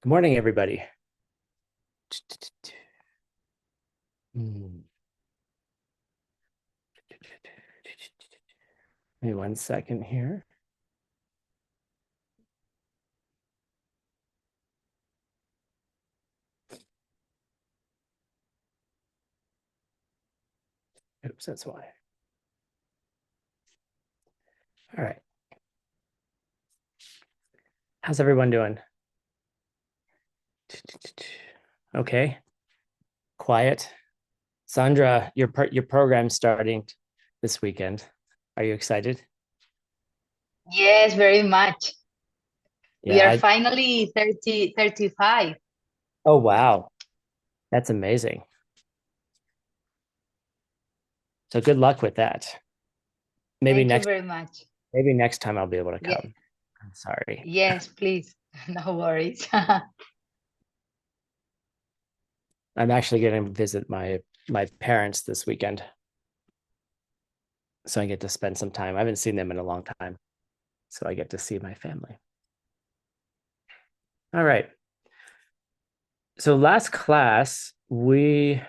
Good morning, everybody. Give me 1 second here. Oops, that's why. All right. How's everyone doing? Okay. Quiet. Sandra, your program's starting this weekend. Are you excited? Yes, very much. We Yeah, are I finally 35. oh wow. That's amazing. So good luck with that. Maybe Thank you next very much. maybe next time I'll be able to Yeah, come. I'm sorry. yes, please. No worries. I'm actually going to visit my parents this weekend. So I get to spend some time. I haven't seen them in a long time. So I get to see my family. All right. So last class, we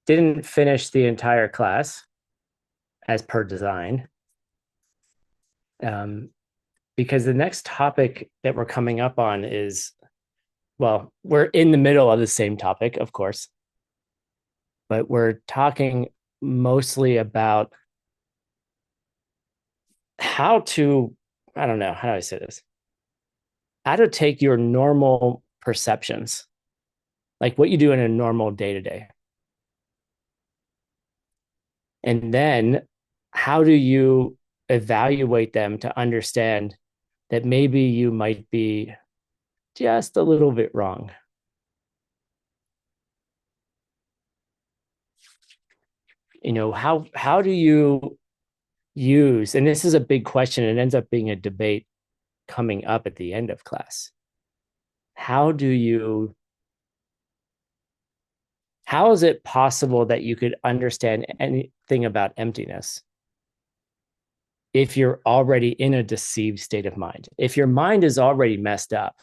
didn't finish the entire class as per design, um, because the next topic that we're coming up on is, well, we're in the middle of the same topic, of course, but we're talking mostly about how to, I don't know, how do I say this? How to take your normal perceptions, like what you do in a normal day to day, and then how do you evaluate them to understand that maybe you might be just a little bit wrong. How do you use, and this is a big question, it ends up being a debate coming up at the end of class. How do you how is it possible that you could understand anything about emptiness if you're already in a deceived state of mind? If your mind is already messed up,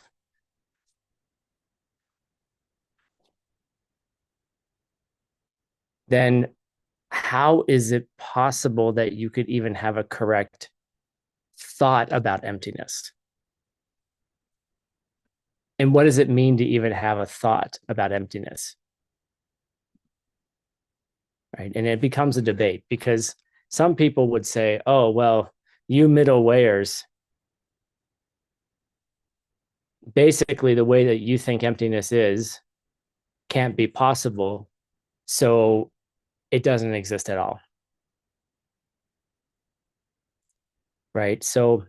then how is it possible that you could even have a correct thought about emptiness? And what does it mean to even have a thought about emptiness? Right. And it becomes a debate because some people would say, oh, well, you middle wayers, basically the way that you think emptiness is can't be possible. So it doesn't exist at all. Right. So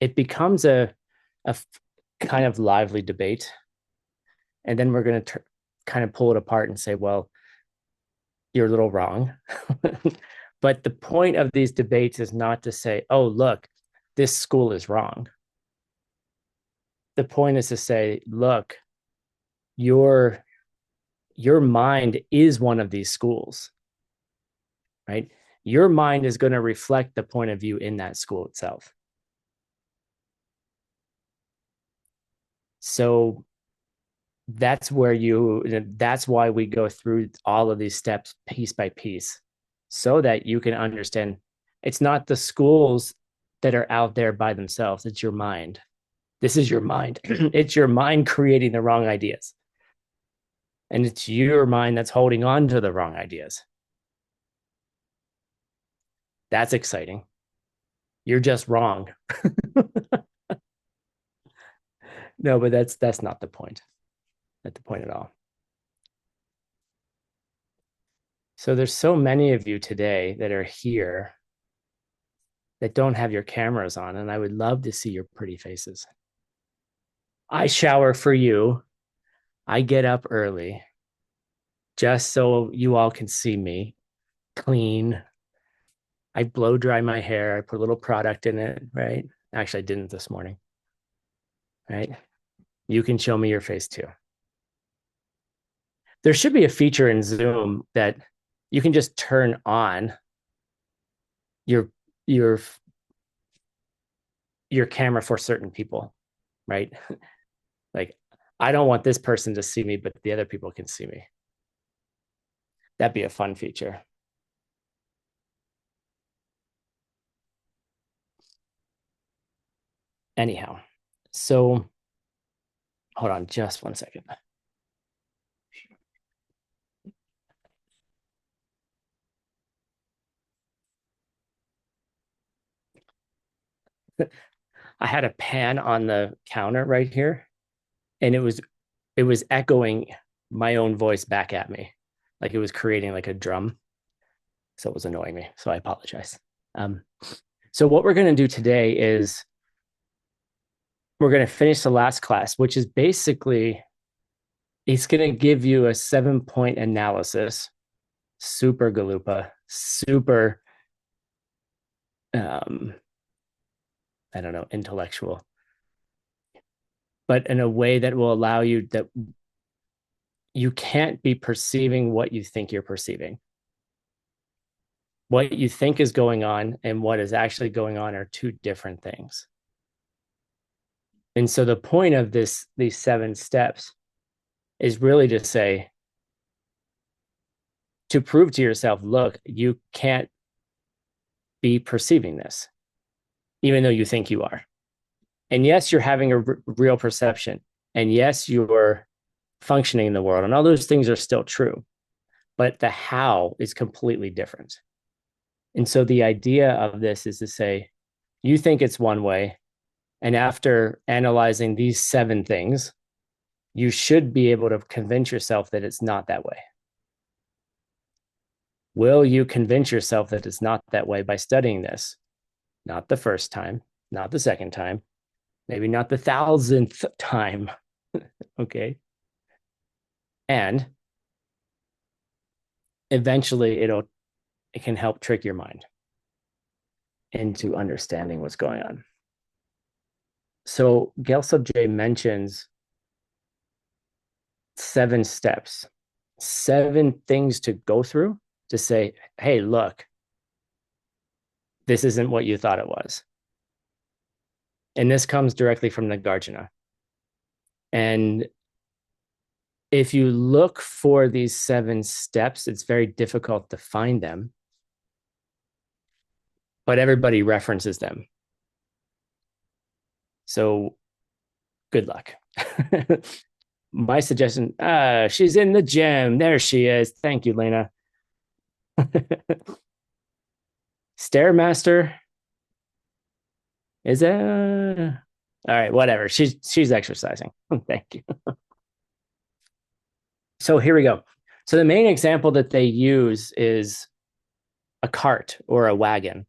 it becomes a kind of lively debate. And then we're going to kind of pull it apart and say, well, you're a little wrong. But the point of these debates is not to say, oh, look, this school is wrong. The point is to say, look, your your mind is one of these schools, right? Your mind is going to reflect the point of view in that school itself. So that's why we go through all of these steps piece by piece so that you can understand it's not the schools that are out there by themselves, it's your mind. This is your mind. It's your mind creating the wrong ideas, and it's your mind that's holding on to the wrong ideas. That's exciting. You're just wrong. No, but that's not the point. Not the point at all. So there's so many of you today that are here that don't have your cameras on, and I would love to see your pretty faces. I shower for you. I get up early just so you all can see me clean. I blow dry my hair. I put a little product in it, right? Actually, I didn't this morning, right? You can show me your face too. There should be a feature in Zoom that you can just turn on your your your camera for certain people. right? Like, I don't want this person to see me, but the other people can see me. That'd be a fun feature. Anyhow, so hold on just 1 second. I had a pan on the counter right here, and it was echoing my own voice back at me, like it was creating like a drum. So it was annoying me. So I apologize. Um, so what we're going to do today is we're going to finish the last class, which is basically it's going to give you a 7-point analysis, super galupa, super I don't know, intellectual, but in a way that will allow you that you can't be perceiving what you think you're perceiving. What you think is going on and what is actually going on are two different things. And so the point of these 7 steps is really to say, to prove to yourself, look, you can't be perceiving this, even though you think you are. And yes, you're having a real perception. And yes, you're functioning in the world. And all those things are still true. But the how is completely different. And so the idea of this is to say, you think it's one way. And after analyzing these 7 things, you should be able to convince yourself that it's not that way. Will you convince yourself that it's not that way by studying this? Not the first time, not the second time, maybe not the 1,000th time. Okay. And eventually it can help trick your mind into understanding what's going on. So Gelso J mentions 7 steps, 7 things to go through to say, hey, look, this isn't what you thought it was. And this comes directly from Nagarjuna. And if you look for these 7 steps, it's very difficult to find them, but everybody references them. So good luck. My suggestion, she's in the gym. There she is. Thank you, Lena. Stairmaster is all right, whatever. She's exercising. Thank you. So here we go. So the main example that they use is a cart or a wagon,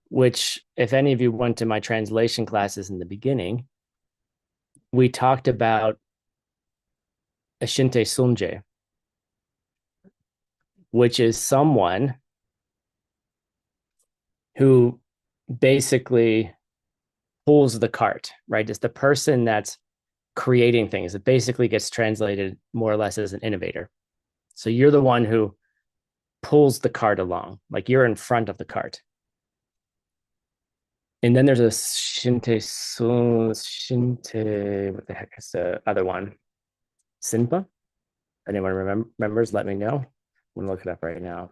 which if any of you went to my translation classes in the beginning, we talked about Ashinte Sumje, which is someone who basically pulls the cart, right? It's the person that's creating things. It basically gets translated more or less as an innovator. So you're the one who pulls the cart along, like you're in front of the cart. And then there's a Shinte, what the heck is the other one? Sinpa? Anyone remembers, let me know. I'm gonna look it up right now.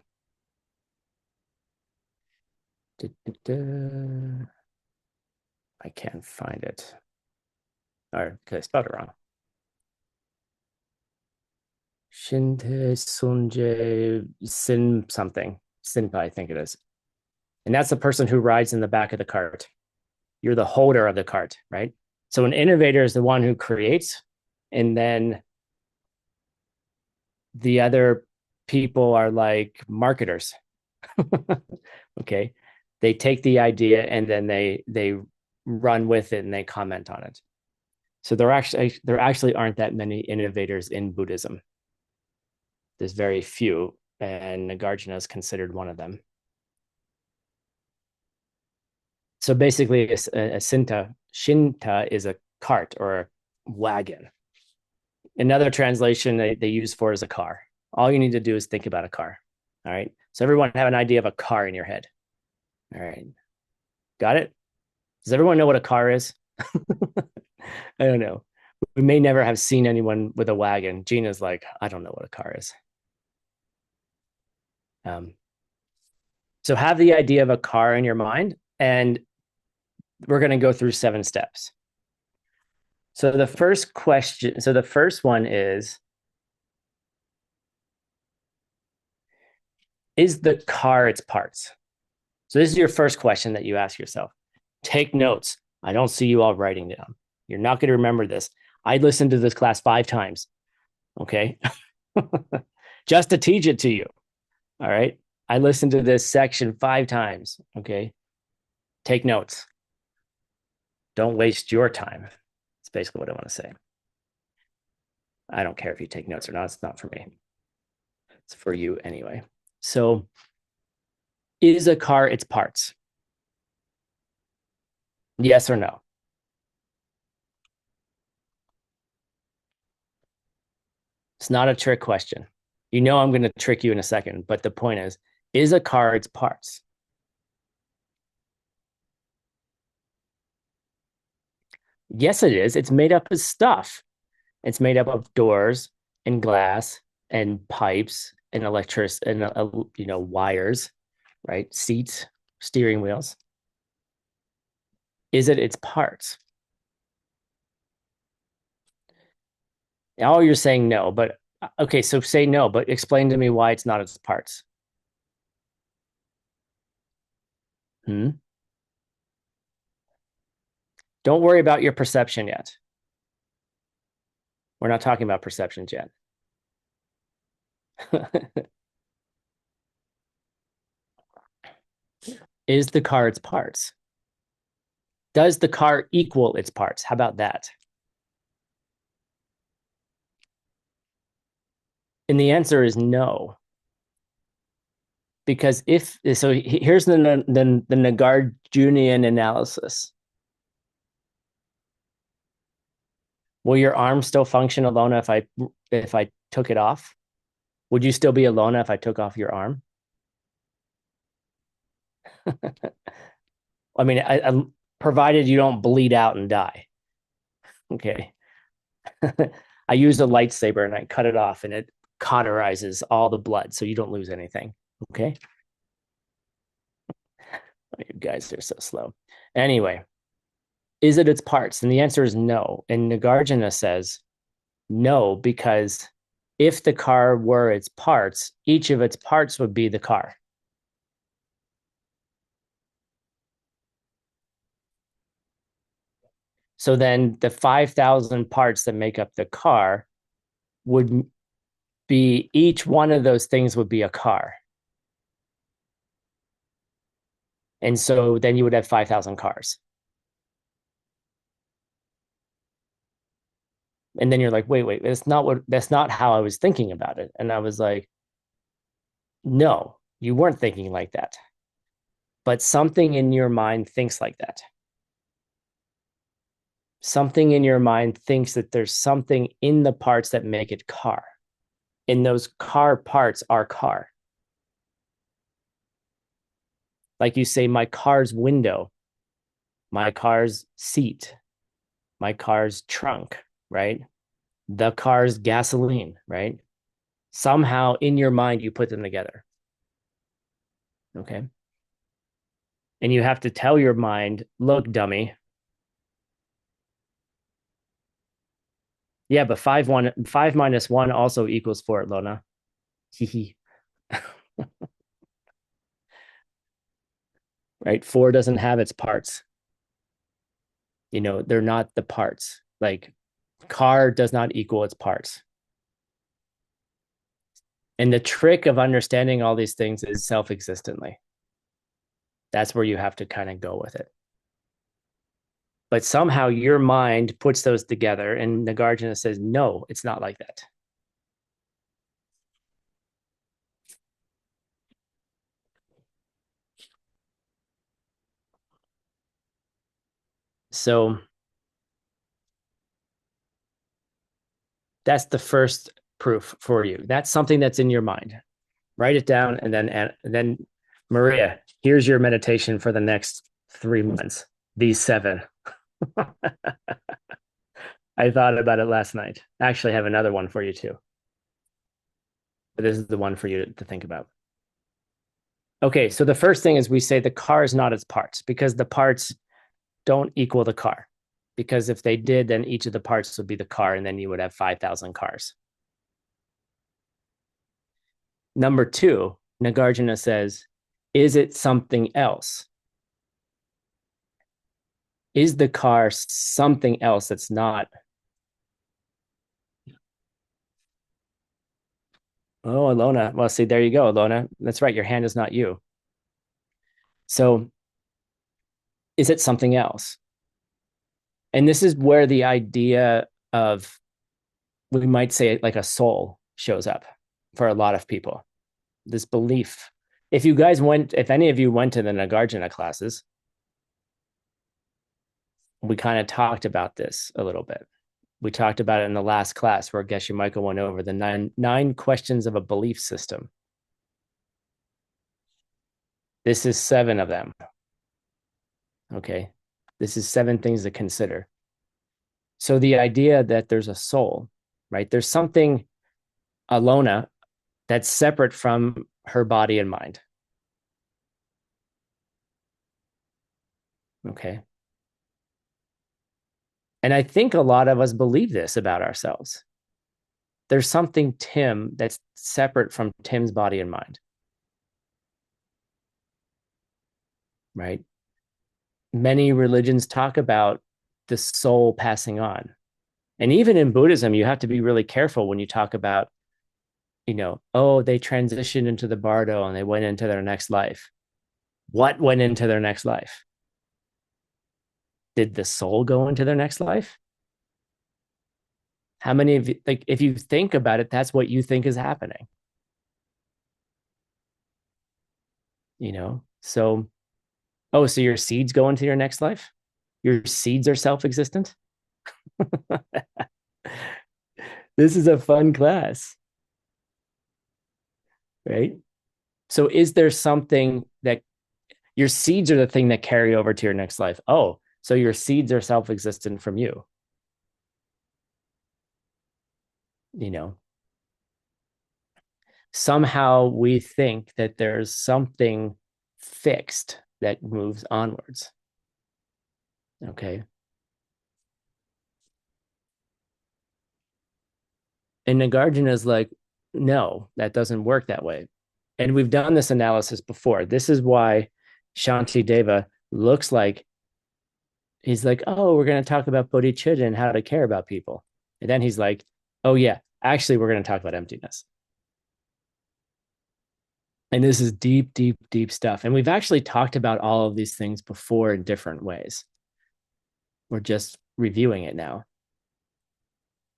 I can't find it. Or because I spelled it wrong. Shinte Sunje Sin something. Sinpa, I think it is. And that's the person who rides in the back of the cart. You're the holder of the cart, right? So an innovator is the one who creates, and then the other people are like marketers. Okay. They take the idea and then they run with it and they comment on it. So there actually aren't that many innovators in Buddhism. There's very few, and Nagarjuna is considered one of them. So basically, a shinta is a cart or a wagon. Another translation they use for is a car. All you need to do is think about a car. All right. So everyone have an idea of a car in your head. All right. Got it? Does everyone know what a car is? I don't know. We may never have seen anyone with a wagon. Gina's like, I don't know what a car is. Um, so have the idea of a car in your mind, and we're going to go through 7 steps. So the first one is the car its parts? So this is your first question that you ask yourself. Take notes. I don't see you all writing down. You're not going to remember this. I listened to this class 5 times. Okay. Just to teach it to you. All right. I listened to this section 5 times. Okay. Take notes. Don't waste your time. That's basically what I want to say. I don't care if you take notes or not. It's not for me. It's for you anyway. So, is a car its parts? Yes or no? It's not a trick question. You know I'm going to trick you in a second, but the point is a car its parts? Yes, it is. It's made up of stuff. It's made up of doors and glass and pipes and electricity and wires, right? Seats, steering wheels. Is it its parts? Oh, you're saying no, but okay, so say no, but explain to me why it's not its parts. Hmm? Don't worry about your perception yet. We're not talking about perceptions yet. Is the car its parts? Does the car equal its parts? How about that? And the answer is no. Because if so, here's the Nagarjunian analysis. Will your arm still function alone if I took it off? Would you still be alone if I took off your arm? I mean, provided you don't bleed out and die. Okay. I used a lightsaber and I cut it off and it cauterizes all the blood so you don't lose anything. Okay. Oh, you guys are so slow. Anyway, is it its parts? And the answer is no. And Nagarjuna says no, because if the car were its parts, each of its parts would be the car. So then the 5,000 parts that make up the car would be, each one of those things would be a car. And so then you would have 5,000 cars. And then you're like, wait, that's not how I was thinking about it. And I was like, no, you weren't thinking like that. But something in your mind thinks like that. Something in your mind thinks that there's something in the parts that make it car. And those car parts are car. Like you say, my car's window, my car's seat, my car's trunk, right? The car's gasoline, right? Somehow in your mind, you put them together. Okay. And you have to tell your mind, look, dummy. Yeah, but 5 minus 1 also equals 4, Lona. Right? 4 doesn't have its parts. They're not the parts. Like car does not equal its parts. And the trick of understanding all these things is self-existently. That's where you have to kind of go with it. But somehow your mind puts those together, and Nagarjuna says, no, it's not like that. So that's the first proof for you. That's something that's in your mind. Write it down, and then Maria, here's your meditation for the next 3 months. These 7. I thought about it last night. I actually have another one for you too, but this is the one for you to think about. Okay, so the first thing is we say the car is not its parts because the parts don't equal the car. Because if they did, then each of the parts would be the car, and then you would have 5,000 cars. Number two, Nagarjuna says, is it something else? Is the car something else that's not? Oh, Alona. Well, see, there you go, Alona. That's right. Your hand is not you. So is it something else? And this is where the idea of, we might say, like a soul shows up for a lot of people. This belief. If any of you went to the Nagarjuna classes, we kind of talked about this a little bit. We talked about it in the last class where Geshe Michael went over the nine questions of a belief system. This is 7 of them. Okay. This is 7 things to consider. So the idea that there's a soul, right? There's something, Alona, that's separate from her body and mind. Okay. And I think a lot of us believe this about ourselves. There's something Tim that's separate from Tim's body and mind. Right? Many religions talk about the soul passing on. And even in Buddhism, you have to be really careful when you talk about, oh, they transitioned into the bardo and they went into their next life. What went into their next life? Did the soul go into their next life? How many of you, like, if you think about it, that's what you think is happening. So, oh, so your seeds go into your next life? Your seeds are self-existent? This is a fun class, right? So is there something that your seeds are the thing that carry over to your next life? Oh, so your seeds are self-existent from you. Somehow we think that there's something fixed that moves onwards. Okay. And Nagarjuna is like, no, that doesn't work that way. And we've done this analysis before. This is why Shanti Deva looks like he's like, oh, we're going to talk about bodhicitta and how to care about people. And then he's like, oh, yeah, actually, we're going to talk about emptiness. And this is deep, deep, deep stuff. And we've actually talked about all of these things before in different ways. We're just reviewing it now.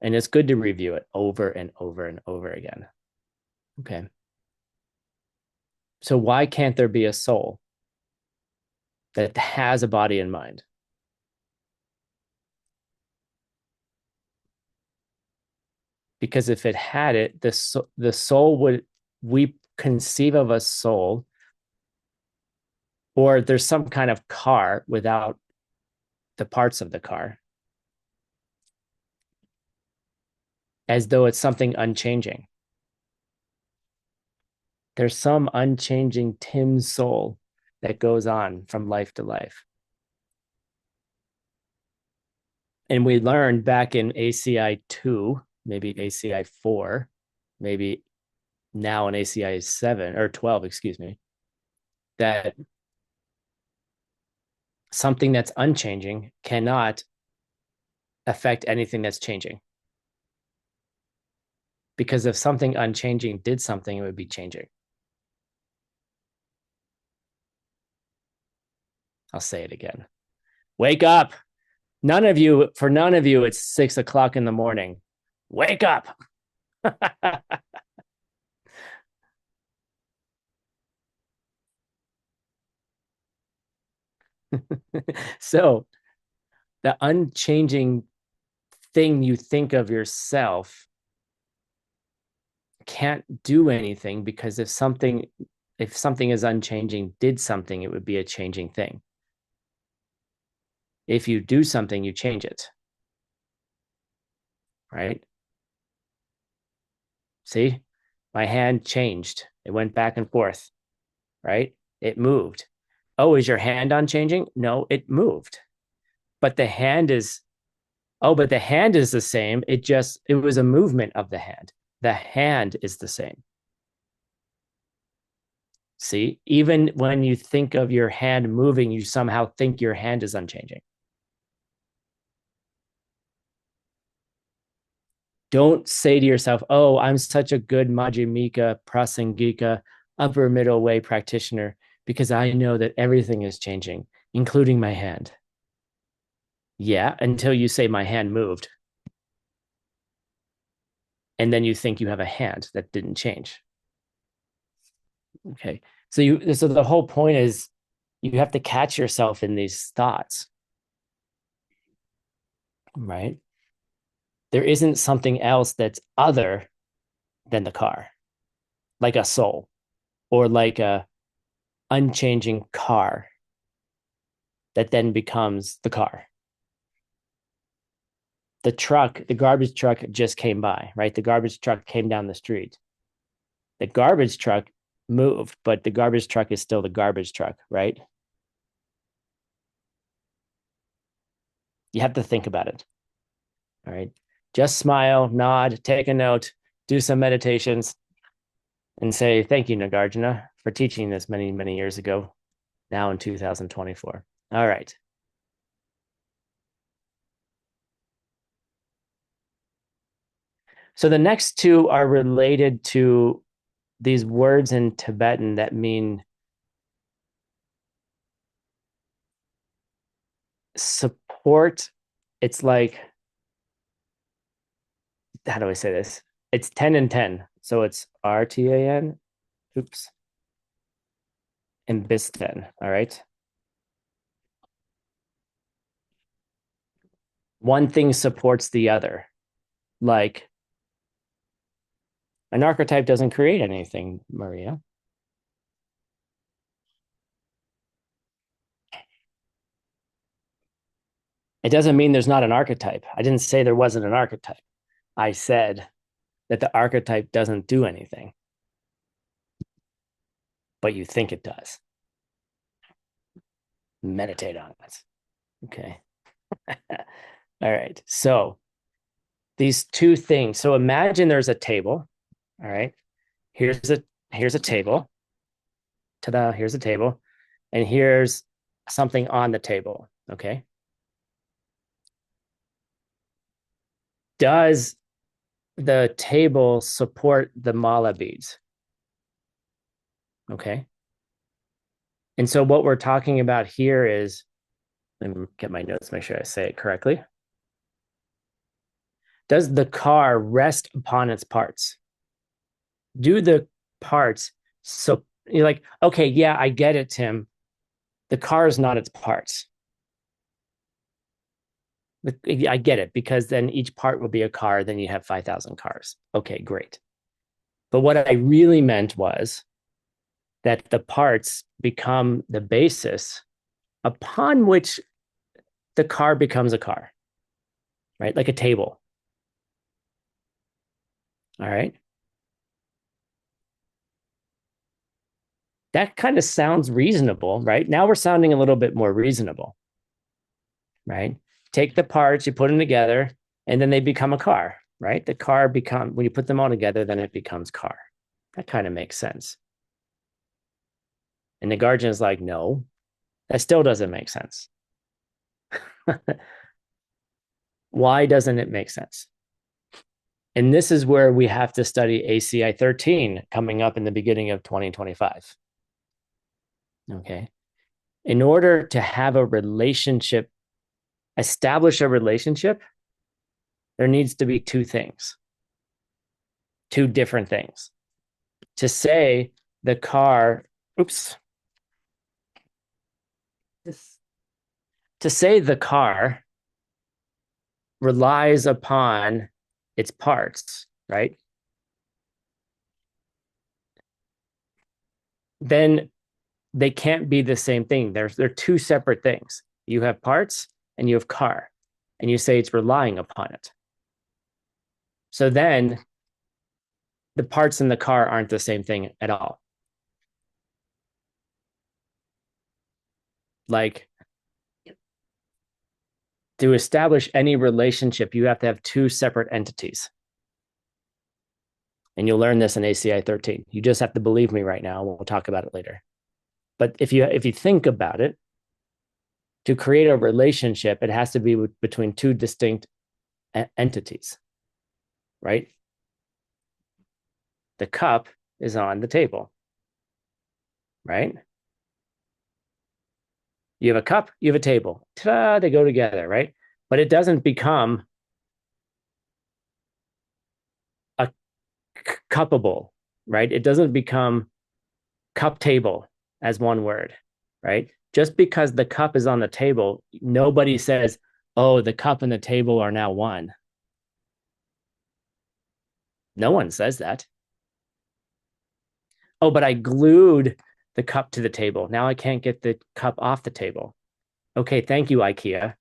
And it's good to review it over and over and over again. Okay. So why can't there be a soul that has a body and mind? Because if it had it, the soul would, we conceive of a soul, or there's some kind of car without the parts of the car, as though it's something unchanging. There's some unchanging Tim soul that goes on from life to life. And we learned back in ACI 2, maybe ACI 4, maybe now in ACI 7 or 12, excuse me, that something that's unchanging cannot affect anything that's changing. Because if something unchanging did something, it would be changing. I'll say it again. Wake up. For none of you, it's 6 o'clock in the morning. Wake up. So the unchanging thing you think of yourself can't do anything, because if something is unchanging did something, it would be a changing thing. If you do something, you change it. right? See, my hand changed. It went back and forth, right? It moved. Oh, is your hand unchanging? No, it moved. But the hand is, oh, but the hand is the same. It was a movement of the hand. The hand is the same. See, even when you think of your hand moving, you somehow think your hand is unchanging. Don't say to yourself, oh, I'm such a good Madhyamika, Prasangika, upper middle way practitioner because I know that everything is changing, including my hand. Yeah, until you say my hand moved. And then you think you have a hand that didn't change. Okay. So the whole point is you have to catch yourself in these thoughts, right? There isn't something else that's other than the car, like a soul or like a unchanging car that then becomes the car. The garbage truck just came by, right? The garbage truck came down the street. The garbage truck moved, but the garbage truck is still the garbage truck, right? You have to think about it. All right. Just smile, nod, take a note, do some meditations, and say, thank you, Nagarjuna, for teaching this many, many years ago, now in 2024. All right. So the next two are related to these words in Tibetan that mean support. It's like, how do I say this? It's 10 and 10. So it's RTAN, oops, and BISTEN. All right. One thing supports the other. Like an archetype doesn't create anything, Maria. It doesn't mean there's not an archetype. I didn't say there wasn't an archetype. I said that the archetype doesn't do anything, but you think it does. Meditate on it. Okay. All right. So these two things. So imagine there's a table. All right. Here's a table. Ta-da, here's a table. And here's something on the table. Okay. Does the table support the mala beads? Okay. And so what we're talking about here is, let me get my notes, make sure I say it correctly. Does the car rest upon its parts? Do the parts, so you're like, okay, yeah, I get it, Tim. The car is not its parts. I get it, because then each part will be a car, then you have 5,000 cars. Okay, great. But what I really meant was that the parts become the basis upon which the car becomes a car, right? Like a table. All right. That kind of sounds reasonable, right? Now we're sounding a little bit more reasonable, right? Take the parts, you put them together, and then they become a car, right? The car become, when you put them all together, then it becomes car. That kind of makes sense. And the guardian is like, no, that still doesn't make sense. Why doesn't it make sense? And this is where we have to study ACI 13 coming up in the beginning of 2025. Okay. In order to have a relationship, establish a relationship, there needs to be two things, two different things. To say the car, oops, to say the car relies upon its parts, right? Then they can't be the same thing. They're two separate things. You have parts and you have car, and you say it's relying upon it. So then the parts in the car aren't the same thing at all. Like, to establish any relationship, you have to have two separate entities. And you'll learn this in ACI 13. You just have to believe me right now. We'll talk about it later. But if you think about it, to create a relationship, it has to be between two distinct entities, right? The cup is on the table, right? You have a cup, you have a table. Ta-da, they go together, right? But it doesn't become a cuppable, right? It doesn't become cup table as one word, right? Just because the cup is on the table, nobody says, oh, the cup and the table are now one. No one says that. Oh, but I glued the cup to the table. Now I can't get the cup off the table. Okay, thank you, IKEA,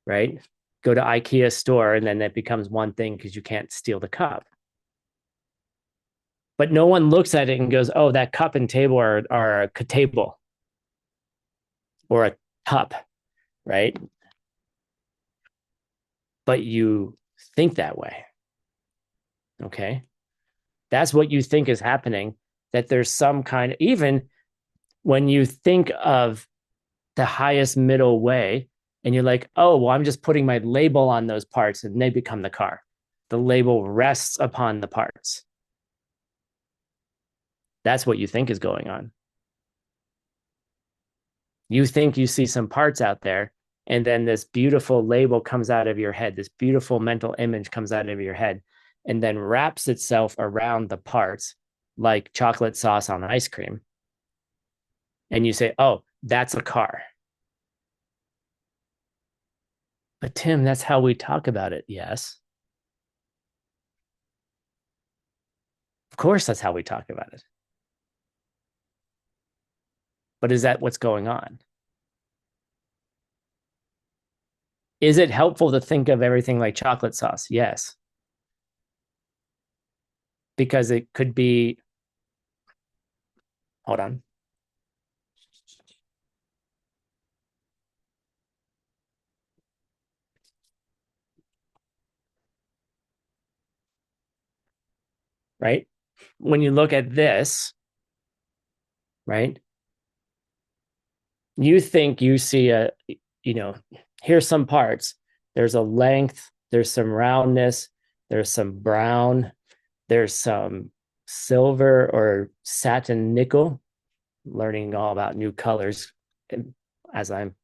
right? Go to IKEA store and then it becomes one thing because you can't steal the cup. But no one looks at it and goes, oh, that cup and table are a table or a cup, right? But you think that way. Okay. That's what you think is happening, that there's some kind of, even when you think of the highest middle way and you're like, oh, well, I'm just putting my label on those parts and they become the car. The label rests upon the parts. That's what you think is going on. You think you see some parts out there, and then this beautiful label comes out of your head, this beautiful mental image comes out of your head, and then wraps itself around the parts like chocolate sauce on ice cream. And you say, oh, that's a car. But Tim, that's how we talk about it. Yes. Of course, that's how we talk about it. But is that what's going on? Is it helpful to think of everything like chocolate sauce? Yes. Because it could be, hold on. Right? When you look at this, right? You think you see here's some parts. There's a length, there's some roundness, there's some brown, there's some silver or satin nickel, learning all about new colors as I'm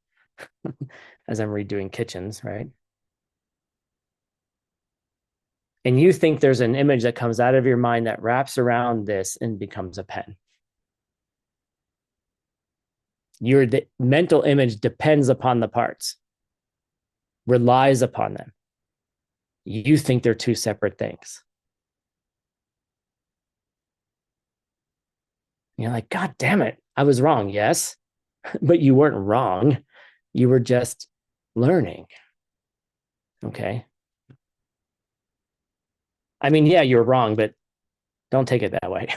as I'm redoing kitchens, right? And you think there's an image that comes out of your mind that wraps around this and becomes a pen. The mental image depends upon the parts, relies upon them. You think they're two separate things. You're like, God damn it, I was wrong. Yes, but you weren't wrong. You were just learning. Okay. I mean, yeah, you're wrong, but don't take it that way.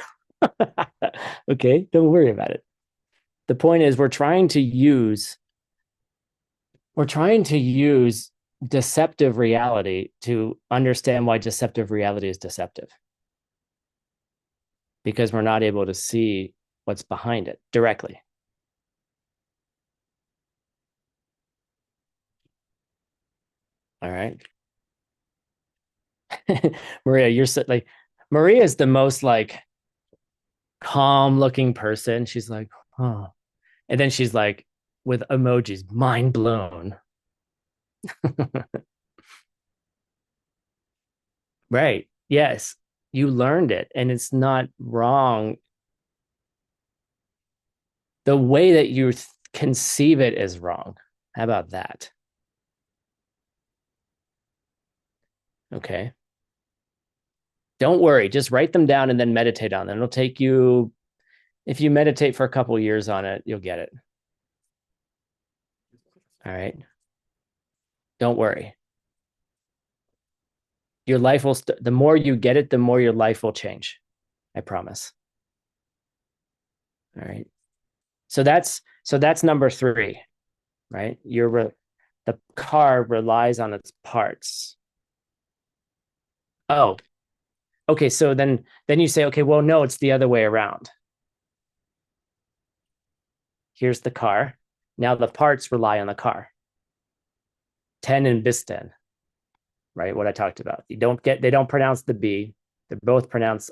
Okay. Don't worry about it. The point is, we're trying to use deceptive reality to understand why deceptive reality is deceptive, because we're not able to see what's behind it directly. All right. Maria, you're so, like, Maria is the most like calm looking person. She's like, oh. And then she's like, with emojis, mind blown. Right. Yes. You learned it and it's not wrong. The way that you conceive it is wrong. How about that? Okay. Don't worry. Just write them down and then meditate on them. It'll take you, if you meditate for a couple of years on it, you'll get it. All right. Don't worry. Your life will, the more you get it, the more your life will change. I promise. All right. So that's number three, right? The car relies on its parts. Oh, okay. So then you say, okay, well, no, it's the other way around. Here's the car. Now the parts rely on the car. Ten and bisten, right? What I talked about. They don't pronounce the B. They're both pronounced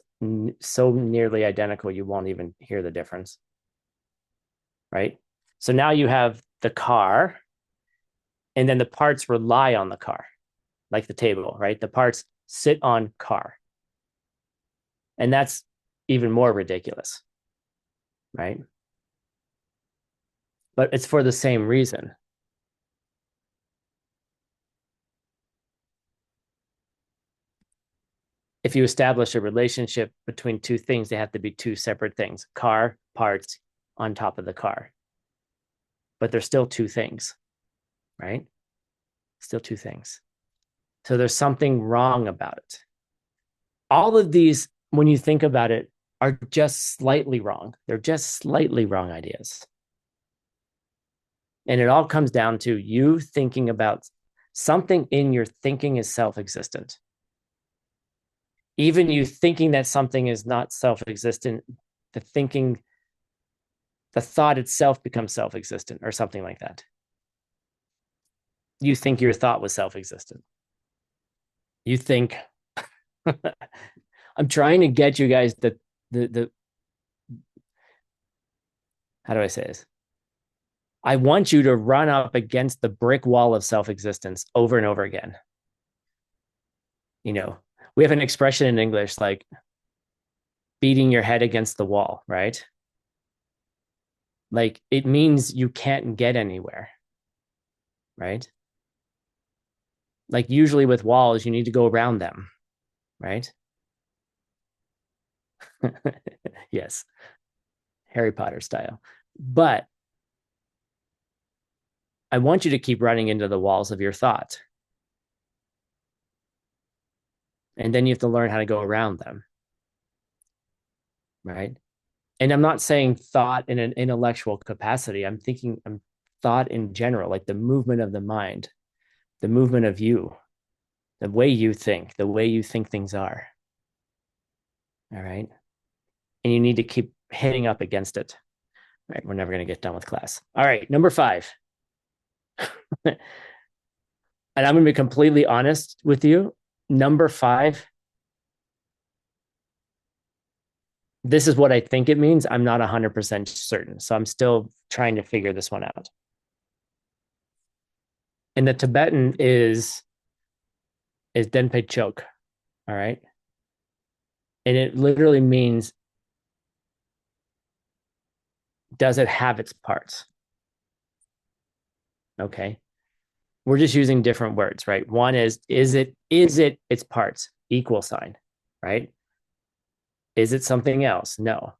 so nearly identical you won't even hear the difference. Right? So now you have the car, and then the parts rely on the car, like the table, right? The parts sit on car. And that's even more ridiculous, right? But it's for the same reason. If you establish a relationship between two things, they have to be two separate things: car, parts on top of the car. But they're still two things, right? Still two things. So there's something wrong about it. All of these, when you think about it, are just slightly wrong. They're just slightly wrong ideas. And it all comes down to you thinking about something in your thinking is self-existent. Even you thinking that something is not self-existent, the thought itself becomes self-existent or something like that. You think your thought was self-existent. You think I'm trying to get you guys the how do I say this? I want you to run up against the brick wall of self-existence over and over again. You know, we have an expression in English like beating your head against the wall, right? Like it means you can't get anywhere, right? Like usually with walls, you need to go around them, right? Yes, Harry Potter style. But I want you to keep running into the walls of your thought. And then you have to learn how to go around them, right? And I'm not saying thought in an intellectual capacity. I'm thought in general, like the movement of the mind, the movement of you, the way you think, the way you think things are. All right. And you need to keep hitting up against it. All right. We're never going to get done with class. All right. Number 5. And I'm going to be completely honest with you. Number 5, this is what I think it means. I'm not 100% certain. So I'm still trying to figure this one out. And the Tibetan is Denpe Chok. All right. And it literally means, does it have its parts? Okay. We're just using different words, right? One is it its parts? Equal sign, right? Is it something else? No.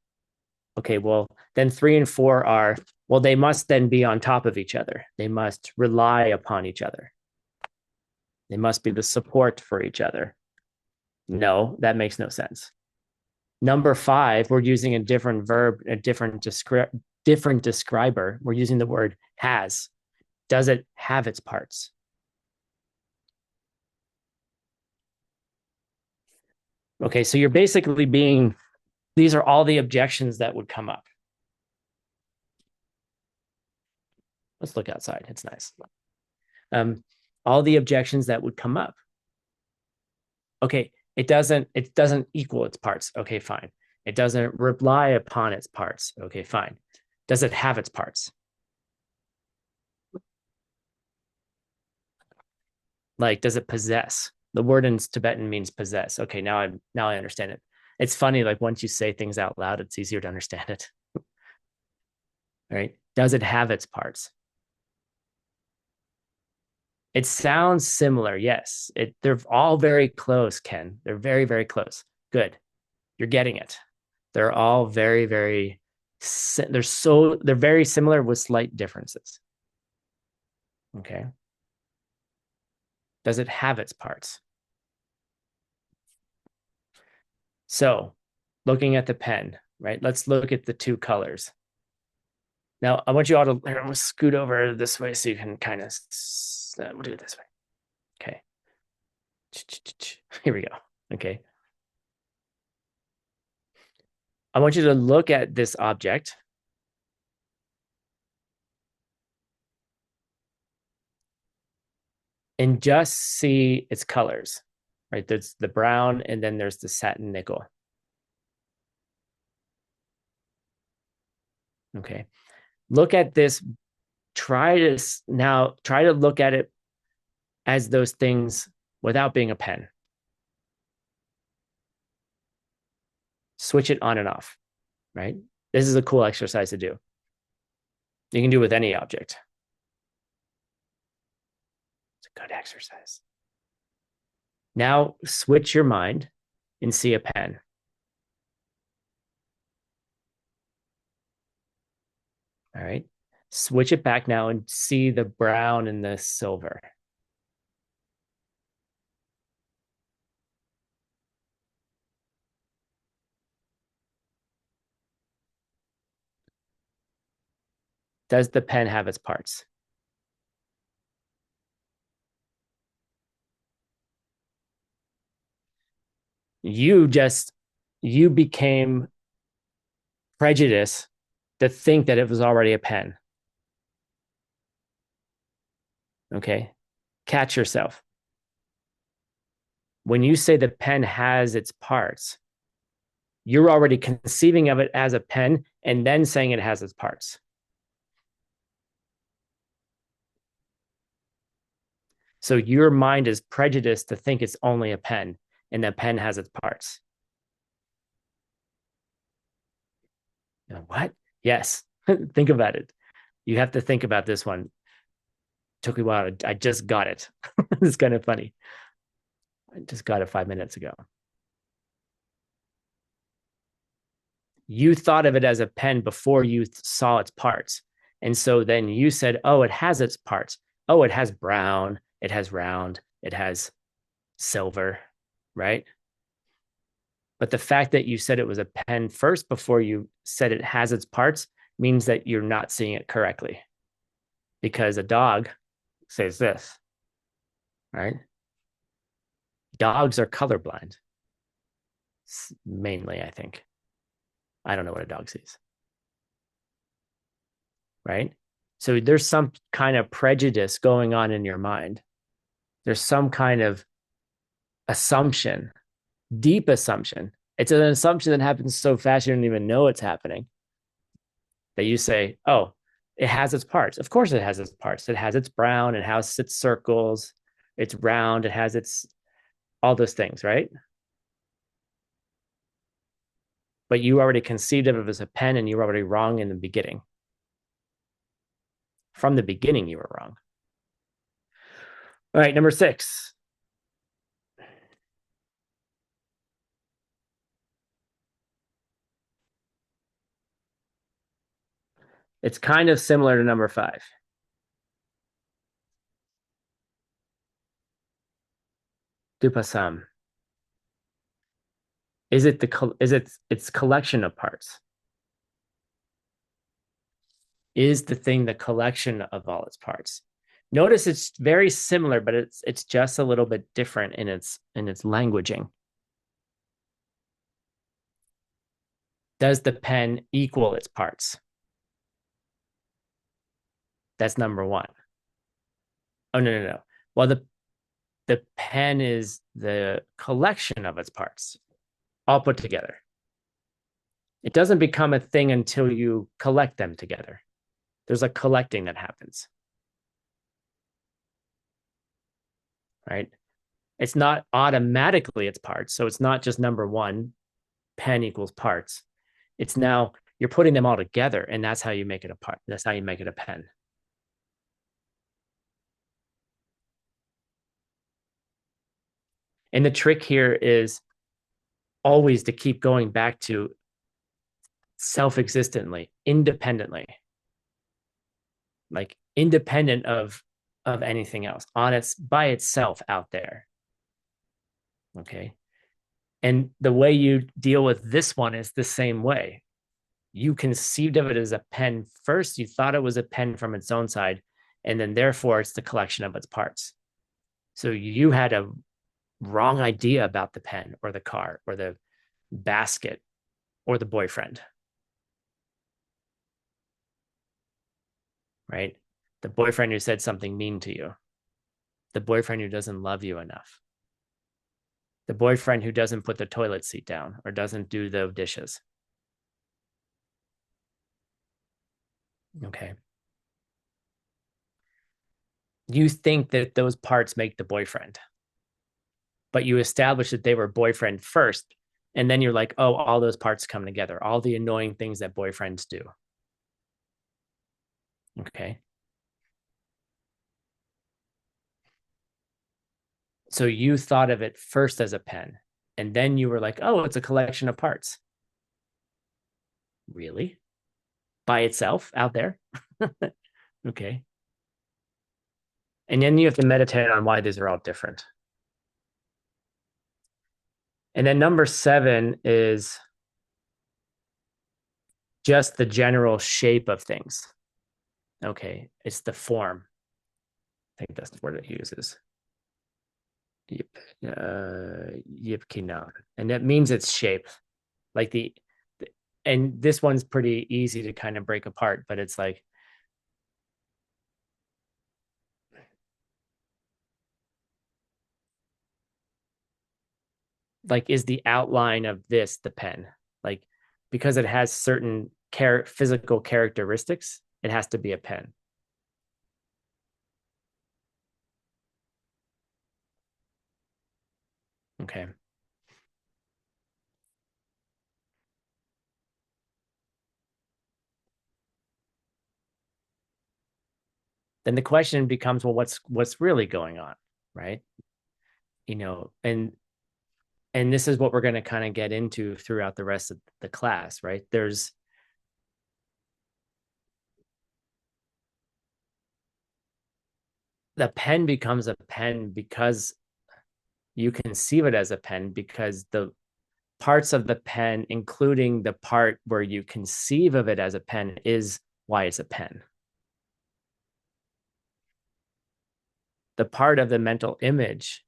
Okay, well, then 3 and 4 are, well, they must then be on top of each other. They must rely upon each other. They must be the support for each other. No, that makes no sense. Number 5, we're using a different verb, a different describer. We're using the word has. Does it have its parts? Okay, so you're basically these are all the objections that would come up. Let's look outside. It's nice. All the objections that would come up. Okay, it doesn't equal its parts. Okay, fine. It doesn't rely upon its parts. Okay, fine. Does it have its parts? Like, does it possess? The word in Tibetan means possess. Okay, now I understand it. It's funny, like once you say things out loud, it's easier to understand it. Right? Does it have its parts? It sounds similar, yes. They're all very close, Ken. They're very, very close. Good. You're getting it. They're all very, very they're very similar with slight differences. Okay. Does it have its parts? So looking at the pen, right? Let's look at the two colors. Now, I want you all to, I'm gonna scoot over this way so you can kind of, we'll do it this way. Okay. Here we go. Okay. I want you to look at this object and just see its colors, right? There's the brown and then there's the satin nickel. Okay. Look at this. Try to look at it as those things without being a pen. Switch it on and off, right? This is a cool exercise to do. You can do it with any object. It's a good exercise. Now switch your mind and see a pen. All right. Switch it back now and see the brown and the silver. Does the pen have its parts? You became prejudiced to think that it was already a pen. Okay. Catch yourself. When you say the pen has its parts, you're already conceiving of it as a pen and then saying it has its parts. So your mind is prejudiced to think it's only a pen and the pen has its parts. What? Yes. Think about it. You have to think about this one. Took me a while. I just got it. It's kind of funny. I just got it 5 minutes ago. You thought of it as a pen before you saw its parts. And so then you said, oh, it has its parts. Oh, it has brown, it has round, it has silver, right? But the fact that you said it was a pen first before you said it has its parts means that you're not seeing it correctly. Because a dog says this, right? Dogs are colorblind, mainly, I think. I don't know what a dog sees, right? So there's some kind of prejudice going on in your mind. There's some kind of assumption, deep assumption. It's an assumption that happens so fast you don't even know it's happening. That you say, oh, it has its parts. Of course it has its parts. It has its brown, it has its circles, it's round, it has its all those things, right? But you already conceived of it as a pen and you were already wrong in the beginning. From the beginning, you were wrong. All right, number 6. It's kind of similar to number 5. Dupasam. Is it its collection of parts? Is the thing the collection of all its parts? Notice it's very similar, but it's just a little bit different in its languaging. Does the pen equal its parts? That's number 1. Oh no. Well, the pen is the collection of its parts, all put together. It doesn't become a thing until you collect them together. There's a collecting that happens. Right? It's not automatically its parts. So it's not just number 1, pen equals parts. It's now you're putting them all together, and that's how you make it a part. That's how you make it a pen. And the trick here is always to keep going back to self-existently, independently, like independent of anything else, on its by itself out there. Okay. And the way you deal with this one is the same way. You conceived of it as a pen first. You thought it was a pen from its own side, and then therefore it's the collection of its parts. So you had a wrong idea about the pen or the car or the basket or the boyfriend, right? The boyfriend who said something mean to you, the boyfriend who doesn't love you enough, the boyfriend who doesn't put the toilet seat down or doesn't do the dishes. Okay. You think that those parts make the boyfriend, but you establish that they were boyfriend first. And then you're like, oh, all those parts come together, all the annoying things that boyfriends do. Okay. So you thought of it first as a pen, and then you were like, oh, it's a collection of parts. Really? By itself out there? Okay. And then you have to meditate on why these are all different. And then number 7 is just the general shape of things. Okay. It's the form. I think that's the word it uses. Yep. Yipkina. And that means it's shape. Like and this one's pretty easy to kind of break apart, but it's like is the outline of this the pen? Like because it has certain physical characteristics, it has to be a pen. Okay. Then the question becomes, well, what's really going on, right? You know, and this is what we're going to kind of get into throughout the rest of the class, right? There's the pen becomes a pen because you conceive it as a pen because the parts of the pen, including the part where you conceive of it as a pen, is why it's a pen. The part of the mental image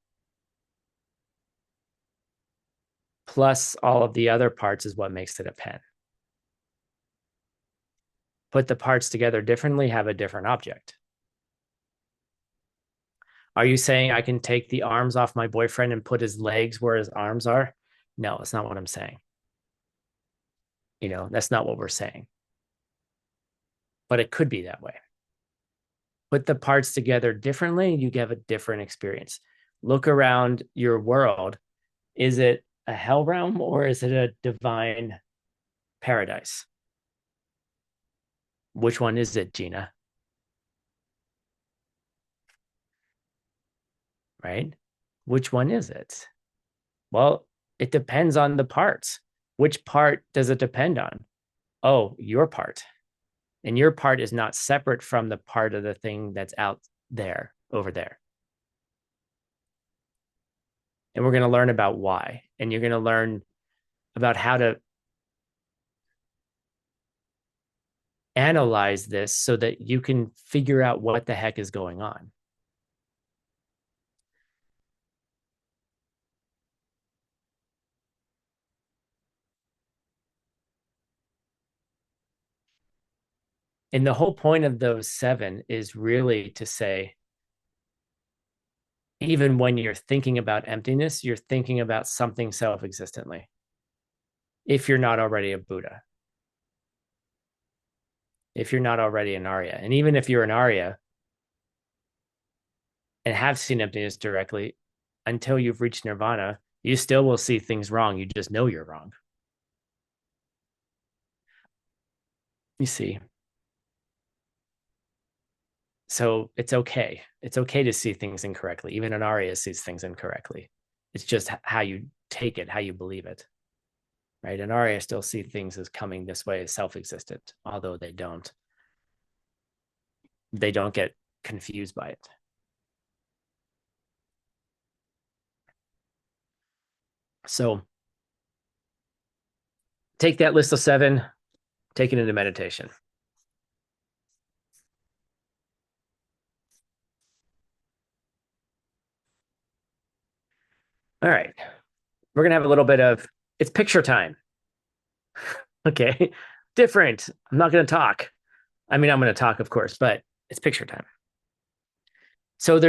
plus all of the other parts is what makes it a pen. Put the parts together differently, have a different object. Are you saying I can take the arms off my boyfriend and put his legs where his arms are? No, that's not what I'm saying. You know, that's not what we're saying. But it could be that way. Put the parts together differently, you get a different experience. Look around your world. Is it a hell realm or is it a divine paradise? Which one is it, Gina? Right? Which one is it? Well, it depends on the parts. Which part does it depend on? Oh, your part. And your part is not separate from the part of the thing that's out there, over there. And we're going to learn about why. And you're going to learn about how to analyze this so that you can figure out what the heck is going on. And the whole point of those 7 is really to say, even when you're thinking about emptiness, you're thinking about something self existently. If you're not already a Buddha, if you're not already an Arya, and even if you're an Arya and have seen emptiness directly, until you've reached nirvana, you still will see things wrong. You just know you're wrong. You see. So it's okay. It's okay to see things incorrectly. Even an Arya sees things incorrectly. It's just how you take it, how you believe it. Right? An Arya still see things as coming this way as self-existent, although they don't. They don't get confused by it. So take that list of 7, take it into meditation. All right. We're going to have a little bit of, it's picture time. Okay. Different. I'm not going to talk. I mean, I'm going to talk, of course, but it's picture time. So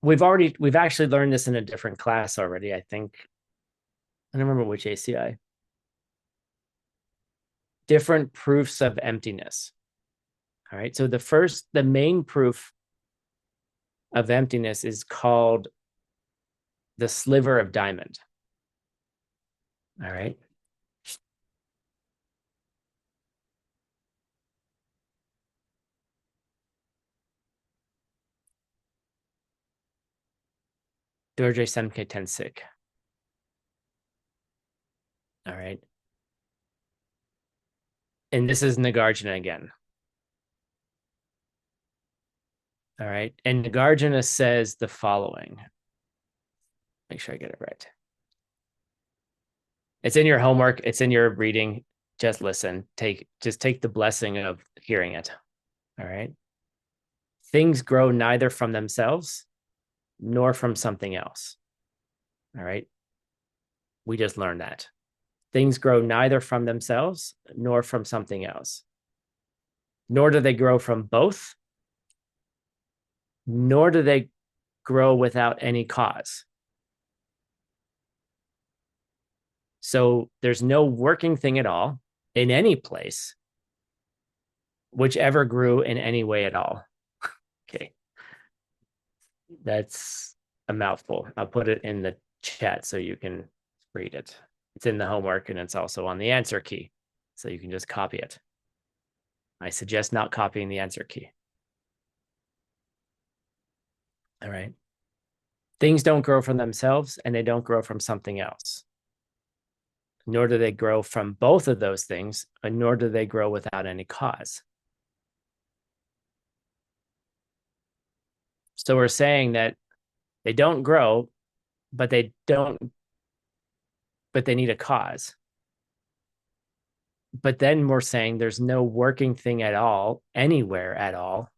we've actually learned this in a different class already, I think. I don't remember which ACI. Different proofs of emptiness. All right. So the main proof of emptiness is called the sliver of diamond. All right. Dorje Semke Tensik. All right. And this is Nagarjuna again. All right. And Nagarjuna says the following. Make sure I get it right. It's in your homework. It's in your reading. Just listen. Just take the blessing of hearing it. All right. Things grow neither from themselves nor from something else. All right. We just learned that. Things grow neither from themselves nor from something else. Nor do they grow from both, nor do they grow without any cause. So there's no working thing at all in any place which ever grew in any way at all. Okay. That's a mouthful. I'll put it in the chat so you can read it. It's in the homework and it's also on the answer key. So you can just copy it. I suggest not copying the answer key. All right. Things don't grow from themselves and they don't grow from something else. Nor do they grow from both of those things, and nor do they grow without any cause. So we're saying that they don't grow, but they need a cause. But then we're saying there's no working thing at all, anywhere at all,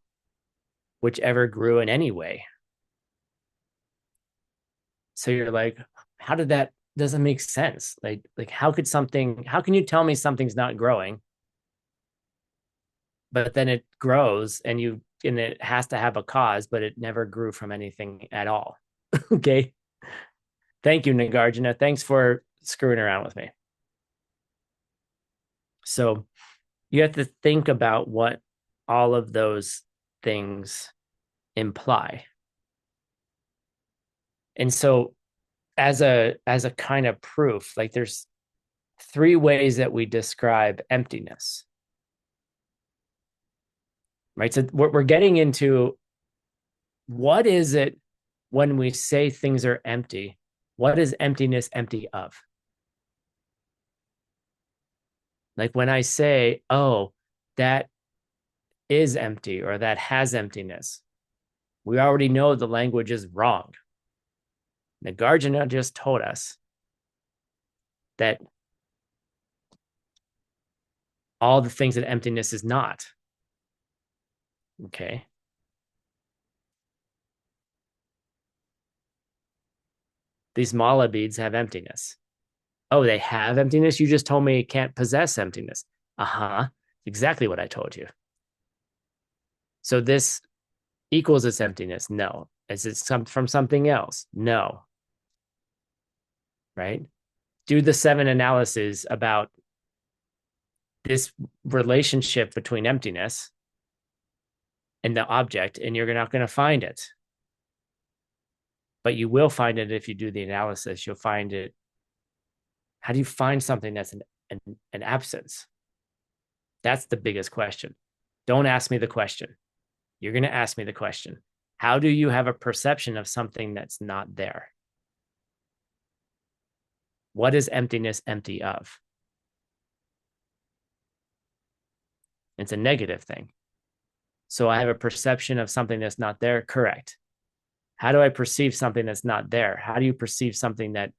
which ever grew in any way. So you're like, how did that doesn't make sense? Like how can you tell me something's not growing, but then it grows and it has to have a cause, but it never grew from anything at all. Okay. Thank you, Nagarjuna. Thanks for screwing around with me. So you have to think about what all of those things imply. And so as a kind of proof, like there's 3 ways that we describe emptiness. Right? So we're getting into what is it when we say things are empty? What is emptiness empty of? Like when I say, oh, that is empty or that has emptiness, we already know the language is wrong. Nagarjuna just told us that all the things that emptiness is not. Okay. These mala beads have emptiness. Oh, they have emptiness? You just told me it can't possess emptiness. Uh-huh. Exactly what I told you. So this equals its emptiness? No. Is it from something else? No. Right? Do the 7 analyses about this relationship between emptiness and the object, and you're not going to find it. But you will find it if you do the analysis. You'll find it. How do you find something that's an absence? That's the biggest question. Don't ask me the question. You're going to ask me the question. How do you have a perception of something that's not there? What is emptiness empty of? It's a negative thing. So I have a perception of something that's not there. Correct. How do I perceive something that's not there? How do you perceive something that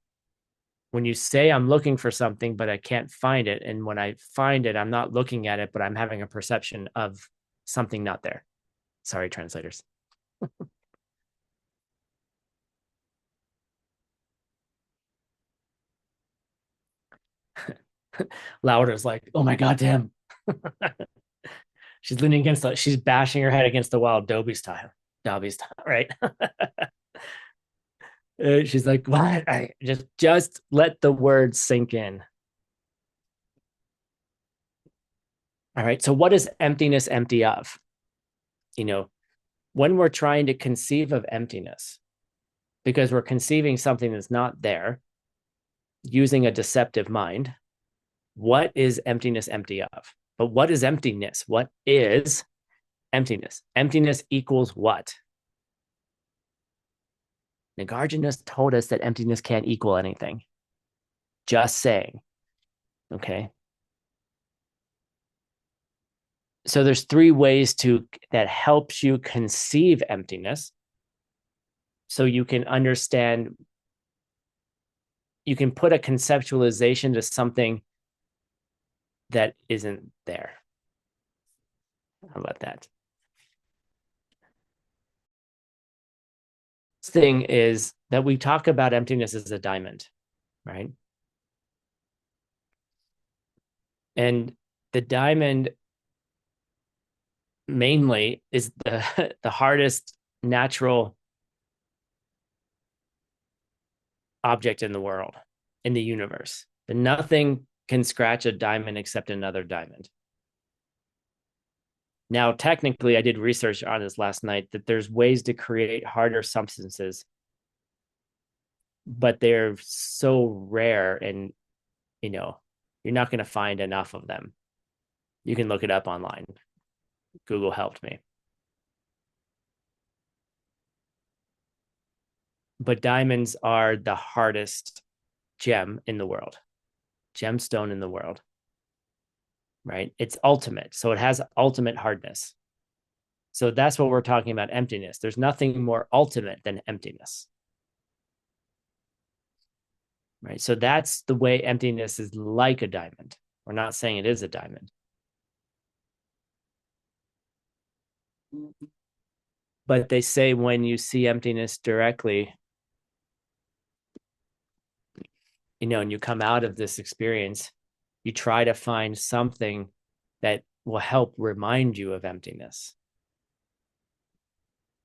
when you say I'm looking for something, but I can't find it. And when I find it, I'm not looking at it, but I'm having a perception of something not there. Sorry, translators. Lauder's like, oh my God, Tim. She's leaning against she's bashing her head against the wall, Dobby style. Dobby style, right? She's like, what? Just let the words sink in. All right. So what is emptiness empty of? You know, when we're trying to conceive of emptiness, because we're conceiving something that's not there using a deceptive mind, what is emptiness empty of? But what is emptiness? What is emptiness? Emptiness equals what? Nagarjuna told us that emptiness can't equal anything. Just saying. Okay. So there's three ways that helps you conceive emptiness. So you can understand, you can put a conceptualization to something that isn't there. How about that? Thing is that we talk about emptiness as a diamond, right? And the diamond mainly is the hardest natural object in the world, in the universe. And nothing can scratch a diamond except another diamond. Now, technically, I did research on this last night that there's ways to create harder substances, but they're so rare and, you're not going to find enough of them. You can look it up online. Google helped me. But diamonds are the hardest gem in the world, gemstone in the world, right? It's ultimate. So it has ultimate hardness. So that's what we're talking about emptiness. There's nothing more ultimate than emptiness, right? So that's the way emptiness is like a diamond. We're not saying it is a diamond. But they say when you see emptiness directly, and you come out of this experience, you try to find something that will help remind you of emptiness.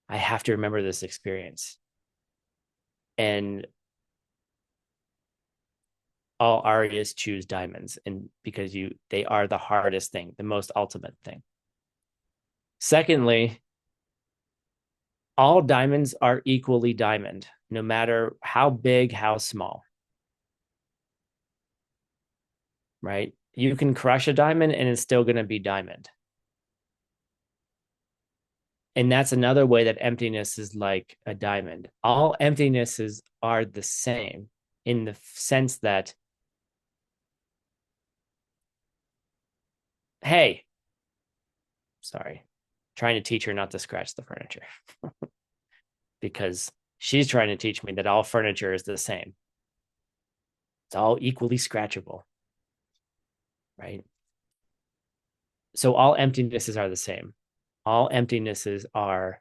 I have to remember this experience. And all Aryas choose diamonds, and because they are the hardest thing, the most ultimate thing. Secondly, all diamonds are equally diamond, no matter how big, how small. Right? You can crush a diamond and it's still going to be diamond. And that's another way that emptiness is like a diamond. All emptinesses are the same in the sense that, hey, sorry, trying to teach her not to scratch the furniture because she's trying to teach me that all furniture is the same. It's all equally scratchable, right? So all emptinesses are the same. All emptinesses are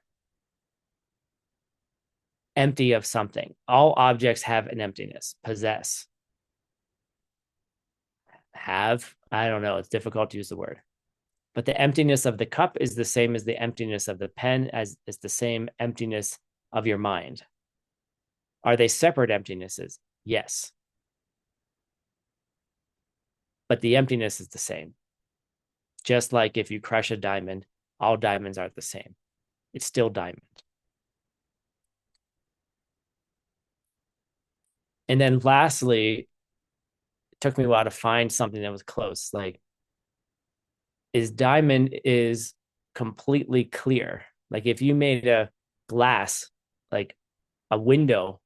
empty of something. All objects have an emptiness, possess, have. I don't know. It's difficult to use the word. But the emptiness of the cup is the same as the emptiness of the pen, as is the same emptiness of your mind. Are they separate emptinesses? Yes. But the emptiness is the same. Just like if you crush a diamond, all diamonds are the same. It's still diamond. And then lastly, it took me a while to find something that was close. Like, diamond is completely clear. Like if you made a glass, like a window,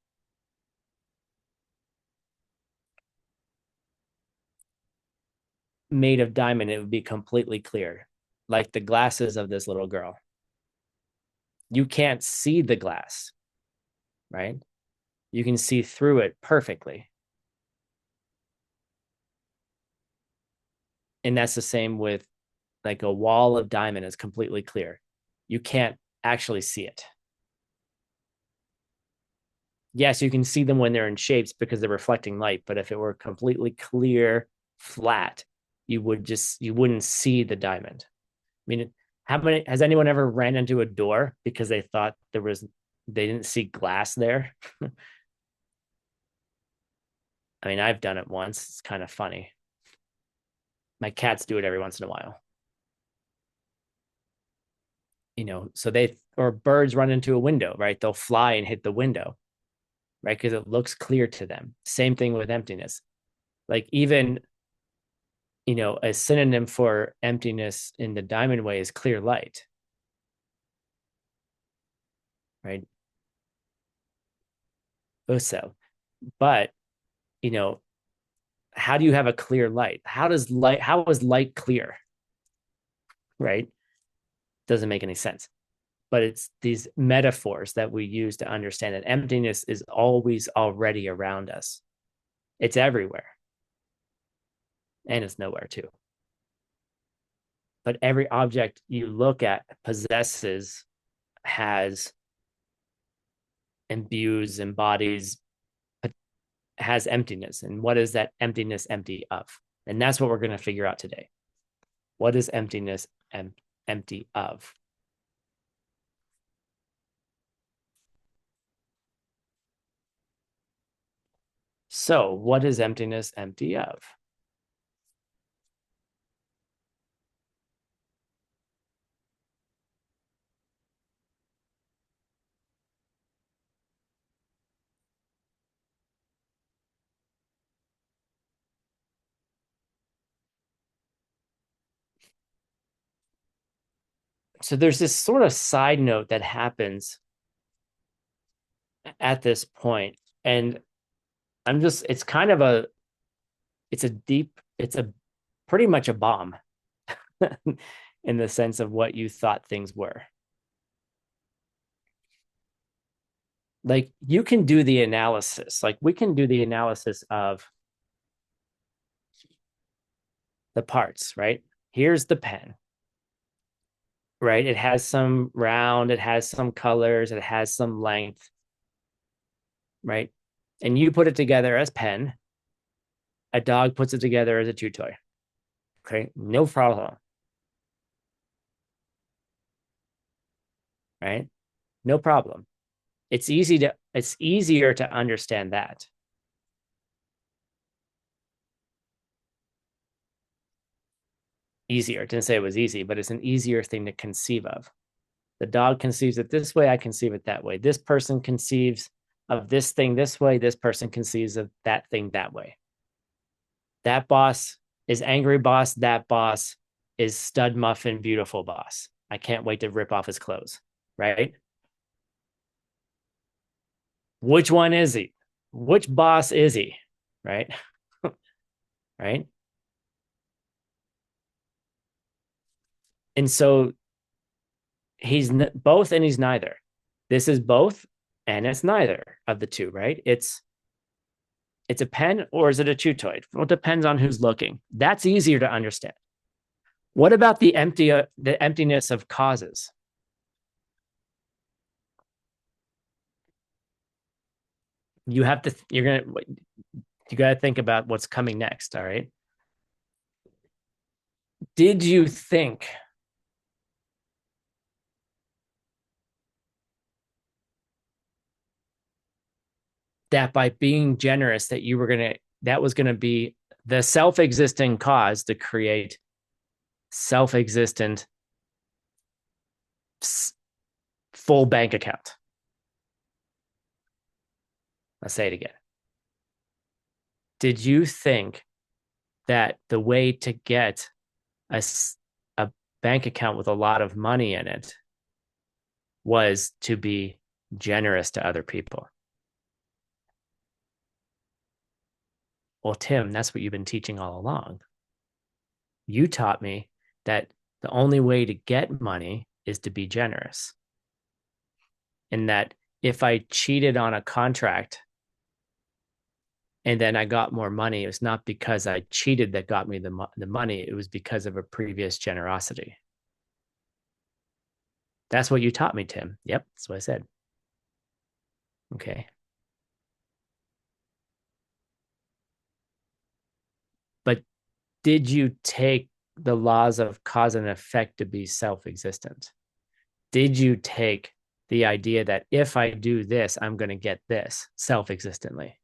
made of diamond, it would be completely clear, like the glasses of this little girl. You can't see the glass, right? You can see through it perfectly. And that's the same with like a wall of diamond is completely clear. You can't actually see it. Yes, you can see them when they're in shapes because they're reflecting light, but if it were completely clear, flat, you wouldn't see the diamond. I mean, how many has anyone ever ran into a door because they thought they didn't see glass there? I mean, I've done it once. It's kind of funny. My cats do it every once in a while. So they or birds run into a window, right? They'll fly and hit the window, right? Because it looks clear to them. Same thing with emptiness. Like even, a synonym for emptiness in the diamond way is clear light, right? Also, but you know, how do you have a clear light? How is light clear? Right? Doesn't make any sense. But it's these metaphors that we use to understand that emptiness is always already around us. It's everywhere. And it's nowhere too. But every object you look at possesses, has, imbues, embodies, has emptiness. And what is that emptiness empty of? And that's what we're going to figure out today. What is emptiness empty of? So, what is emptiness empty of? So, there's this sort of side note that happens at this point, and it's kind of it's a pretty much a bomb in the sense of what you thought things were. Like you can do the analysis, like we can do the analysis of the parts, right? Here's the pen, right? It has some round, it has some colors, it has some length, right? And you put it together as pen, a dog puts it together as a chew toy. Okay, no problem, right? No problem. It's easier to understand that. Easier. I didn't say it was easy, but it's an easier thing to conceive of. The dog conceives it this way, I conceive it that way. This person conceives of this thing this way, this person conceives of that thing that way. That boss is angry boss, that boss is stud muffin beautiful boss. I can't wait to rip off his clothes, right? Which one is he? Which boss is he? Right? Right? And so he's both and he's neither. This is both and it's neither of the two, right? It's a pen or is it a chew toy? Well, it depends on who's looking. That's easier to understand. What about the emptiness of causes? You got to think about what's coming next. All right. Did you think that by being generous that was going to be the self-existing cause to create self-existent full bank account? Let's say it again. Did you think that the way to get a, a bank account with a lot of money in it was to be generous to other people? Well, Tim, that's what you've been teaching all along. You taught me that the only way to get money is to be generous. And that if I cheated on a contract and then I got more money, it was not because I cheated that got me the money. It was because of a previous generosity. That's what you taught me, Tim. Yep, that's what I said. Okay. But did you take the laws of cause and effect to be self-existent? Did you take the idea that if I do this, I'm going to get this self-existently?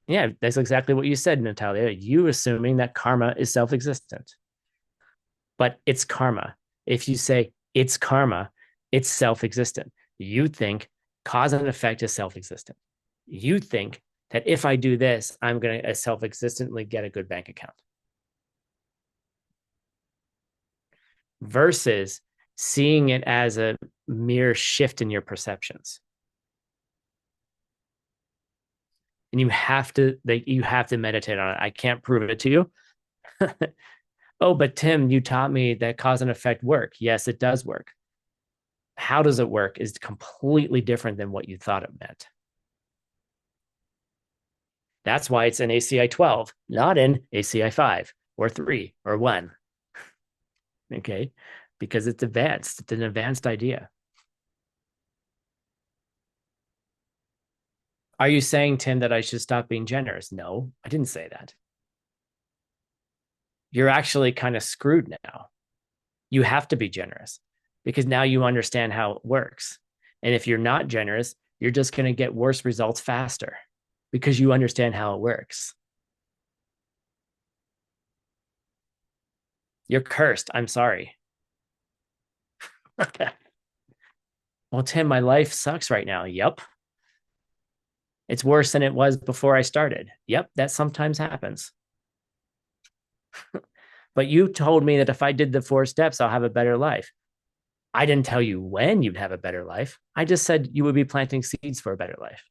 Yeah, that's exactly what you said, Natalia. You assuming that karma is self-existent, but it's karma. If you say it's karma, it's self-existent. You think cause and effect is self-existent. You think that if I do this, I'm going to self-existently get a good bank account. Versus seeing it as a mere shift in your perceptions. And you have to meditate on it. I can't prove it to you. Oh, but Tim, you taught me that cause and effect work. Yes, it does work. How does it work is completely different than what you thought it meant. That's why it's in ACI 12, not in ACI 5 or 3 or 1. Okay. Because it's advanced. It's an advanced idea. Are you saying, Tim, that I should stop being generous? No, I didn't say that. You're actually kind of screwed now. You have to be generous because now you understand how it works. And if you're not generous, you're just going to get worse results faster because you understand how it works. You're cursed. I'm sorry. Well, Tim, my life sucks right now. Yep. It's worse than it was before I started. Yep. That sometimes happens. But you told me that if I did the 4 steps, I'll have a better life. I didn't tell you when you'd have a better life. I just said you would be planting seeds for a better life.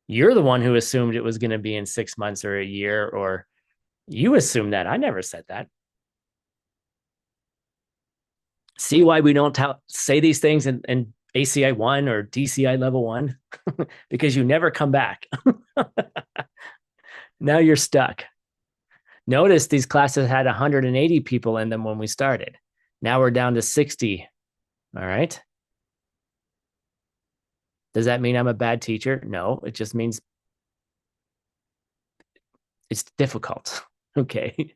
You're the one who assumed it was going to be in 6 months or a year, or you assumed that. I never said that. See why we don't say these things in ACI 1 or DCI level 1? Because you never come back. Now you're stuck. Notice these classes had 180 people in them when we started. Now we're down to 60. All right. Does that mean I'm a bad teacher? No, it just means it's difficult. Okay.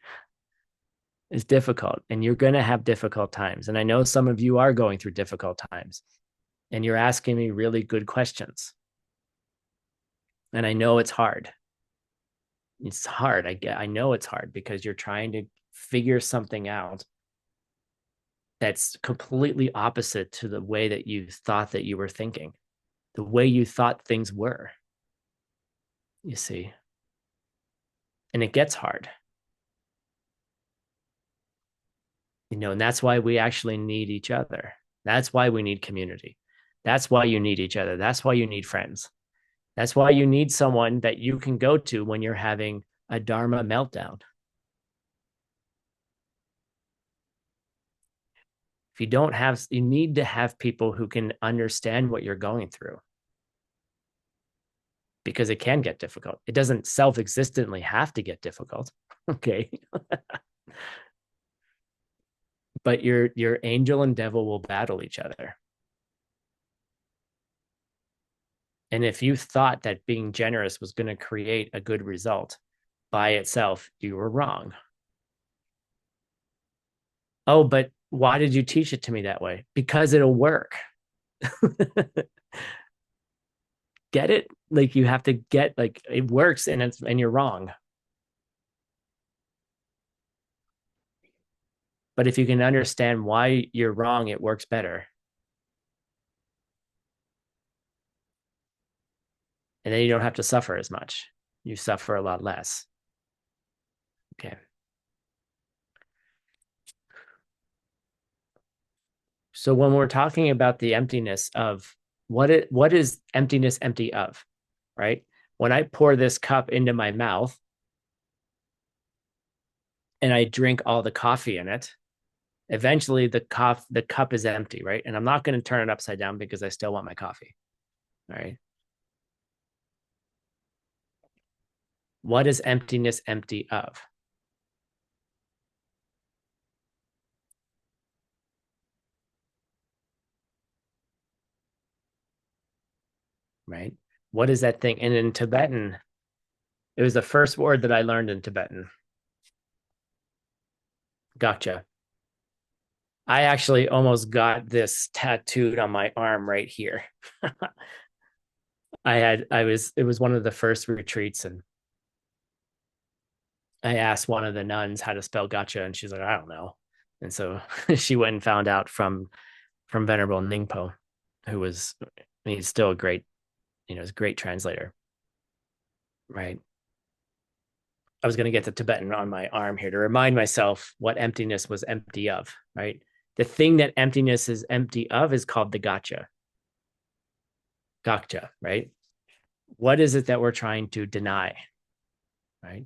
It's difficult and you're going to have difficult times. And I know some of you are going through difficult times and you're asking me really good questions. And I know it's hard. It's hard. I know it's hard because you're trying to figure something out that's completely opposite to the way that you thought that you were thinking, the way you thought things were. You see, and it gets hard. And that's why we actually need each other. That's why we need community. That's why you need each other. That's why you need friends. That's why you need someone that you can go to when you're having a Dharma meltdown. If you don't have, you need to have people who can understand what you're going through because it can get difficult. It doesn't self-existently have to get difficult. Okay. But your angel and devil will battle each other. And if you thought that being generous was going to create a good result by itself, you were wrong. Oh, but why did you teach it to me that way? Because it'll work. Get it? Like you have to get like it works and you're wrong. But if you can understand why you're wrong, it works better. And then you don't have to suffer as much. You suffer a lot less. Okay. So when we're talking about the emptiness of what is emptiness empty of, right? When I pour this cup into my mouth and I drink all the coffee in it, Eventually the cup is empty, right? And I'm not going to turn it upside down because I still want my coffee. All right. What is emptiness empty of? Right. What is that thing? And in Tibetan, it was the first word that I learned in Tibetan. Gotcha. I actually almost got this tattooed on my arm right here. It was one of the first retreats, and I asked one of the nuns how to spell gotcha, and she's like, I don't know. And so she went and found out from Venerable Ningpo, who was, I mean, he's still a great, he's a great translator, right? I was going to get the Tibetan on my arm here to remind myself what emptiness was empty of, right? The thing that emptiness is empty of is called the gotcha, gotcha, right? What is it that we're trying to deny, right?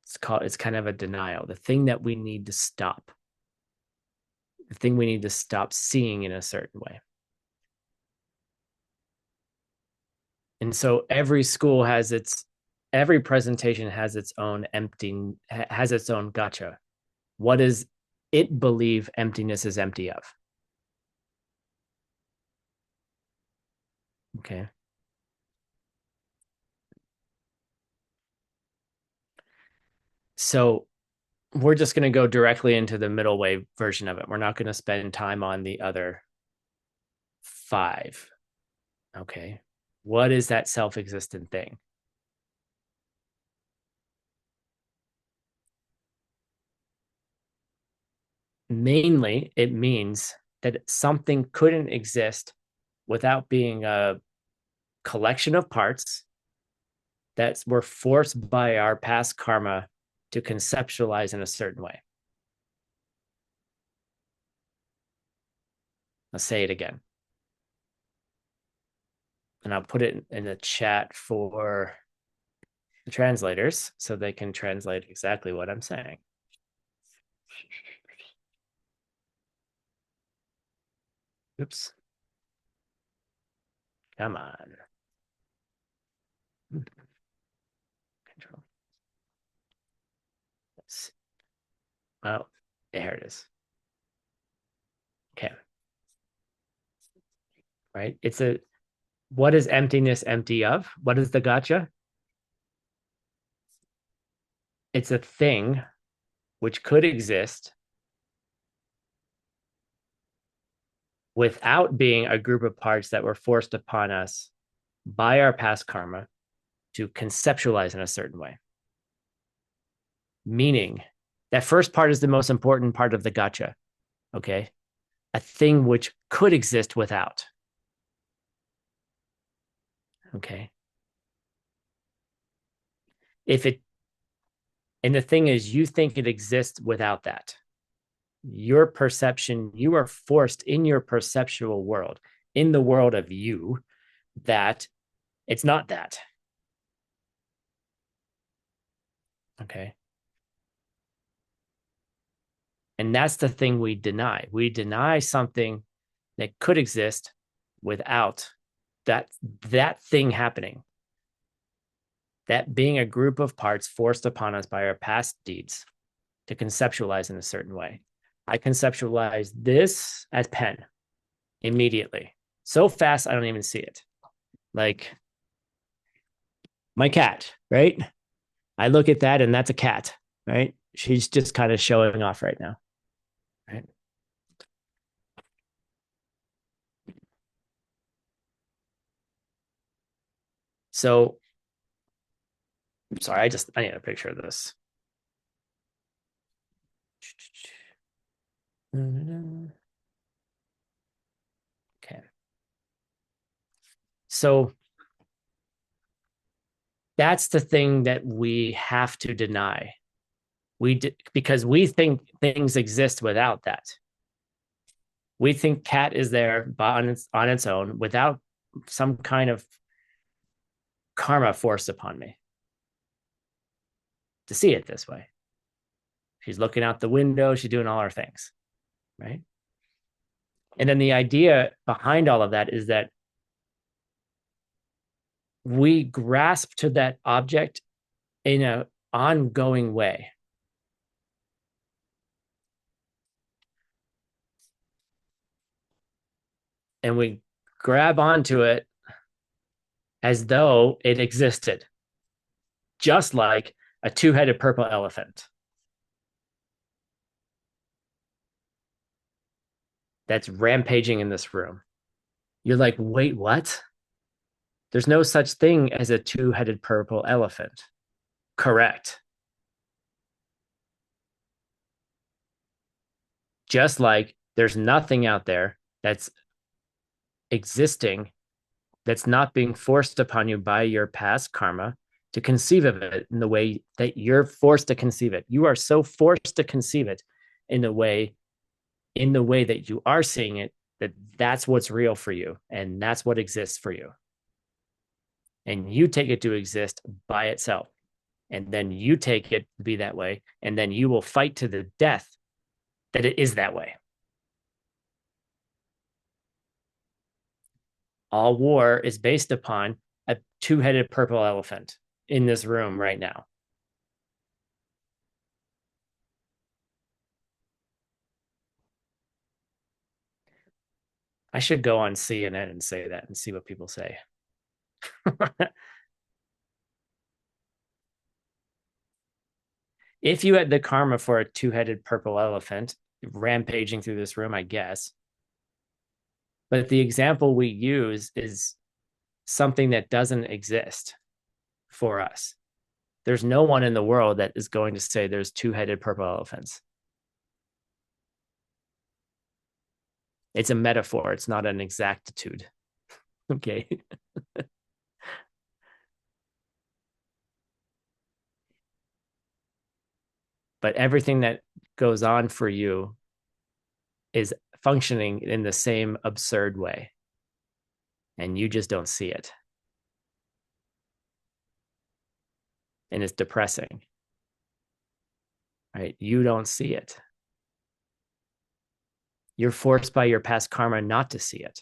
It's kind of a denial, the thing that we need to stop, the thing we need to stop seeing in a certain way. And so every presentation has its own has its own gotcha. What does it believe emptiness is empty of? Okay. So we're just going to go directly into the middle way version of it. We're not going to spend time on the other five. Okay. What is that self-existent thing? Mainly, it means that something couldn't exist without being a collection of parts that were forced by our past karma to conceptualize in a certain way. I'll say it again. And I'll put it in the chat for the translators so they can translate exactly what I'm saying. Oops. Come on. Control. Let's see. Oh, there it is. Okay. Right. What is emptiness empty of? What is the gotcha? It's a thing which could exist without being a group of parts that were forced upon us by our past karma to conceptualize in a certain way. Meaning, that first part is the most important part of the gotcha. Okay. A thing which could exist without. Okay. If it, and the thing is, you think it exists without that. Your perception, you are forced in your perceptual world, in the world of you, that it's not that. Okay. And that's the thing we deny. We deny something that could exist without that thing happening. That being a group of parts forced upon us by our past deeds to conceptualize in a certain way. I conceptualize this as pen immediately. So fast, I don't even see it. Like my cat, right? I look at that and that's a cat, right? She's just kind of showing off right now, right? So, sorry, I need a picture of this. Okay. So that's the thing that we have to deny. Because we think things exist without that. We think cat is there on its own without some kind of karma forced upon me to see it this way. She's looking out the window. She's doing all her things. right? And then the idea behind all of that is that we grasp to that object in an ongoing way. And we grab onto it as though it existed, just like a two-headed purple elephant that's rampaging in this room. You're like, wait, what? There's no such thing as a two-headed purple elephant. Correct. Just like there's nothing out there that's existing that's not being forced upon you by your past karma to conceive of it in the way that you're forced to conceive it. You are so forced to conceive it in the way that you are seeing it, that that's what's real for you and that's what exists for you. And you take it to exist by itself. And then you take it to be that way, and then you will fight to the death that it is that way. All war is based upon a two-headed purple elephant in this room right now. I should go on CNN and say that and see what people say. If you had the karma for a two-headed purple elephant rampaging through this room, I guess. But the example we use is something that doesn't exist for us. There's no one in the world that is going to say there's two-headed purple elephants. It's a metaphor. It's not an exactitude. Okay. But everything that goes on for you is functioning in the same absurd way. And you just don't see it. And it's depressing. Right? You don't see it. You're forced by your past karma not to see it.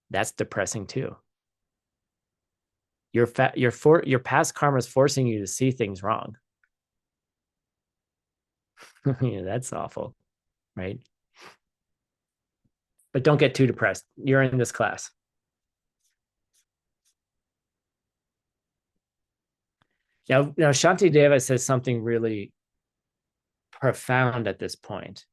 That's depressing too. Your past karma is forcing you to see things wrong. Yeah, that's awful, right? But don't get too depressed. You're in this class. Now Shantideva says something really profound at this point.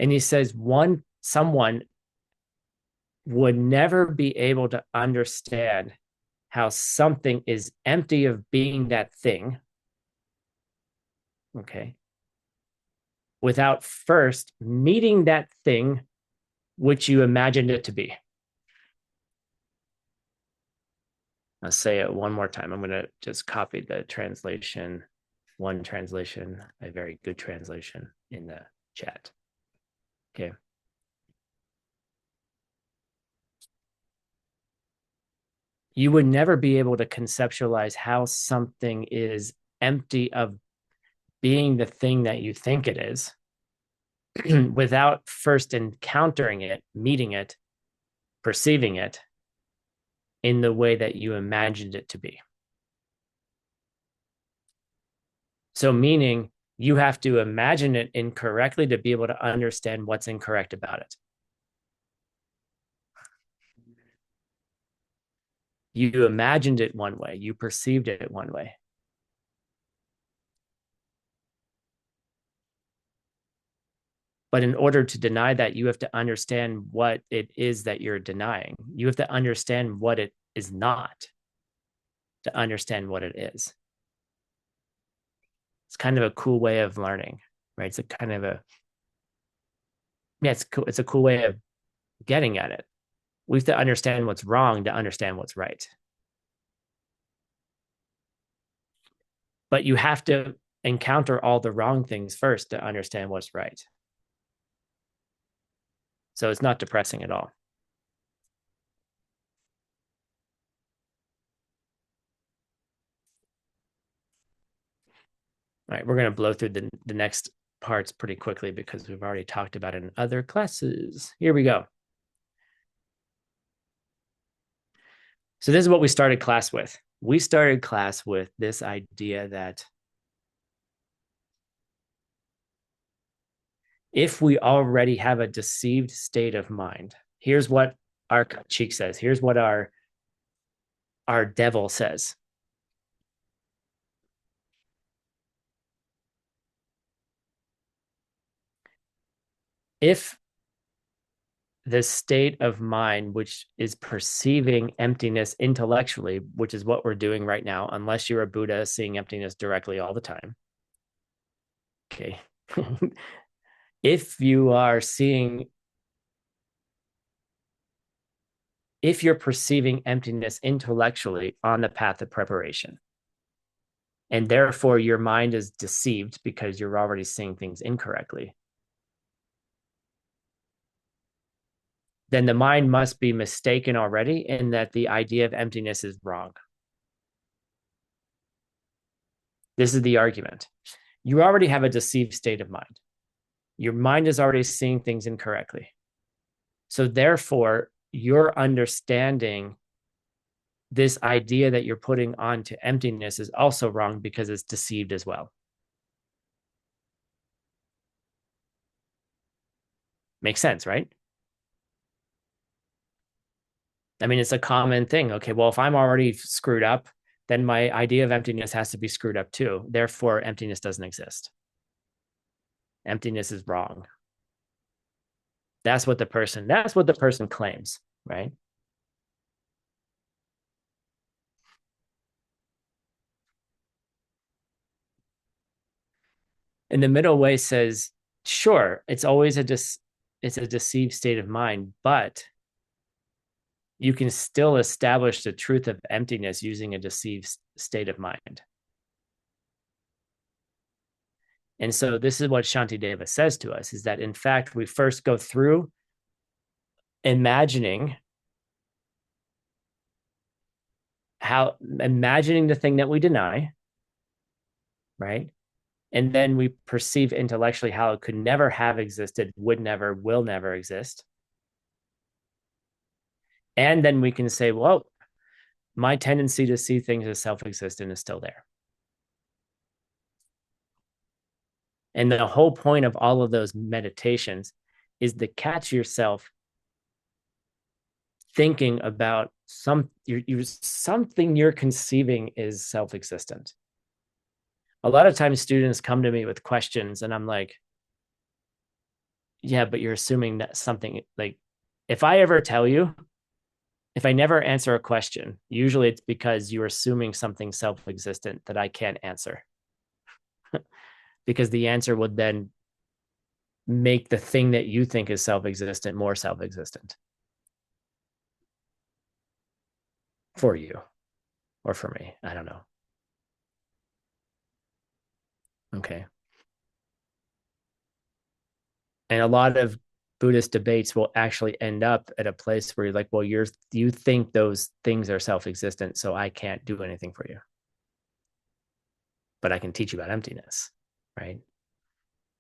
And he says someone would never be able to understand how something is empty of being that thing, okay, without first meeting that thing which you imagined it to be. I'll say it one more time. I'm going to just copy the translation, one translation, a very good translation in the chat. Okay. You would never be able to conceptualize how something is empty of being the thing that you think it is without first encountering it, meeting it, perceiving it in the way that you imagined it to be. So meaning you have to imagine it incorrectly to be able to understand what's incorrect about it. You imagined it one way, you perceived it one way. But in order to deny that, you have to understand what it is that you're denying. You have to understand what it is not to understand what it is. It's kind of a cool way of learning, right? It's a kind of it's cool. It's a cool way of getting at it. We have to understand what's wrong to understand what's right. But you have to encounter all the wrong things first to understand what's right. So it's not depressing at all. All right, we're going to blow through the next parts pretty quickly because we've already talked about it in other classes. Here we go. So this is what we started class with. We started class with this idea that if we already have a deceived state of mind, here's what our cheek says. Here's what our devil says. If the state of mind, which is perceiving emptiness intellectually, which is what we're doing right now, unless you're a Buddha seeing emptiness directly all the time. Okay. If you are seeing, if you're perceiving emptiness intellectually on the path of preparation, and therefore your mind is deceived because you're already seeing things incorrectly, then the mind must be mistaken already in that the idea of emptiness is wrong. This is the argument. You already have a deceived state of mind. Your mind is already seeing things incorrectly. So therefore, your understanding this idea that you're putting onto emptiness is also wrong because it's deceived as well. Makes sense, right? I mean, it's a common thing. Okay, well, if I'm already screwed up, then my idea of emptiness has to be screwed up too. Therefore, emptiness doesn't exist. Emptiness is wrong. That's what the person claims, right? And the middle way says, sure, it's always it's a deceived state of mind, but you can still establish the truth of emptiness using a deceived state of mind. And so this is what Shantideva says to us, is that in fact, we first go through imagining the thing that we deny, right? And then we perceive intellectually how it could never have existed, would never, will never exist. And then we can say, well, my tendency to see things as self-existent is still there. And the whole point of all of those meditations is to catch yourself thinking about something you're conceiving is self-existent. A lot of times students come to me with questions and I'm like, yeah, but you're assuming that something, like, if I never answer a question, usually it's because you're assuming something self-existent that I can't answer. Because the answer would then make the thing that you think is self-existent more self-existent for you or for me. I don't know. Okay. And a lot of Buddhist debates will actually end up at a place where you're like, well, you think those things are self-existent, so I can't do anything for you. But I can teach you about emptiness, right?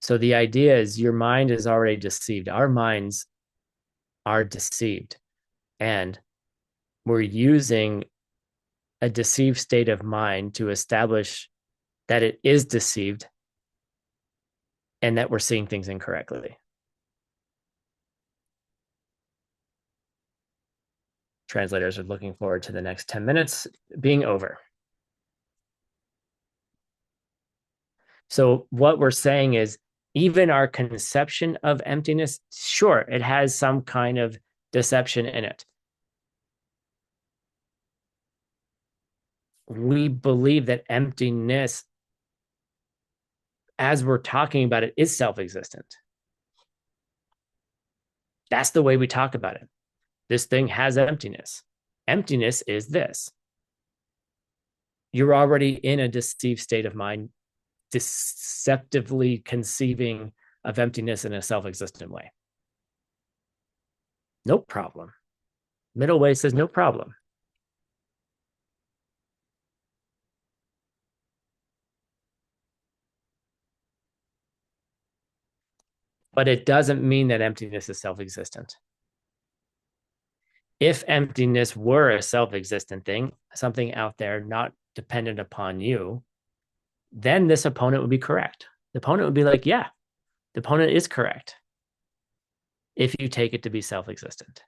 So the idea is your mind is already deceived. Our minds are deceived. And we're using a deceived state of mind to establish that it is deceived and that we're seeing things incorrectly. Translators are looking forward to the next 10 minutes being over. So what we're saying is even our conception of emptiness, sure, it has some kind of deception in it. We believe that emptiness, as we're talking about it, is self-existent. That's the way we talk about it. This thing has emptiness. Emptiness is this. You're already in a deceived state of mind, deceptively conceiving of emptiness in a self-existent way. No problem. Middle way says no problem. But it doesn't mean that emptiness is self-existent. If emptiness were a self-existent thing, something out there not dependent upon you, then this opponent would be correct. The opponent would be like, yeah, the opponent is correct if you take it to be self-existent.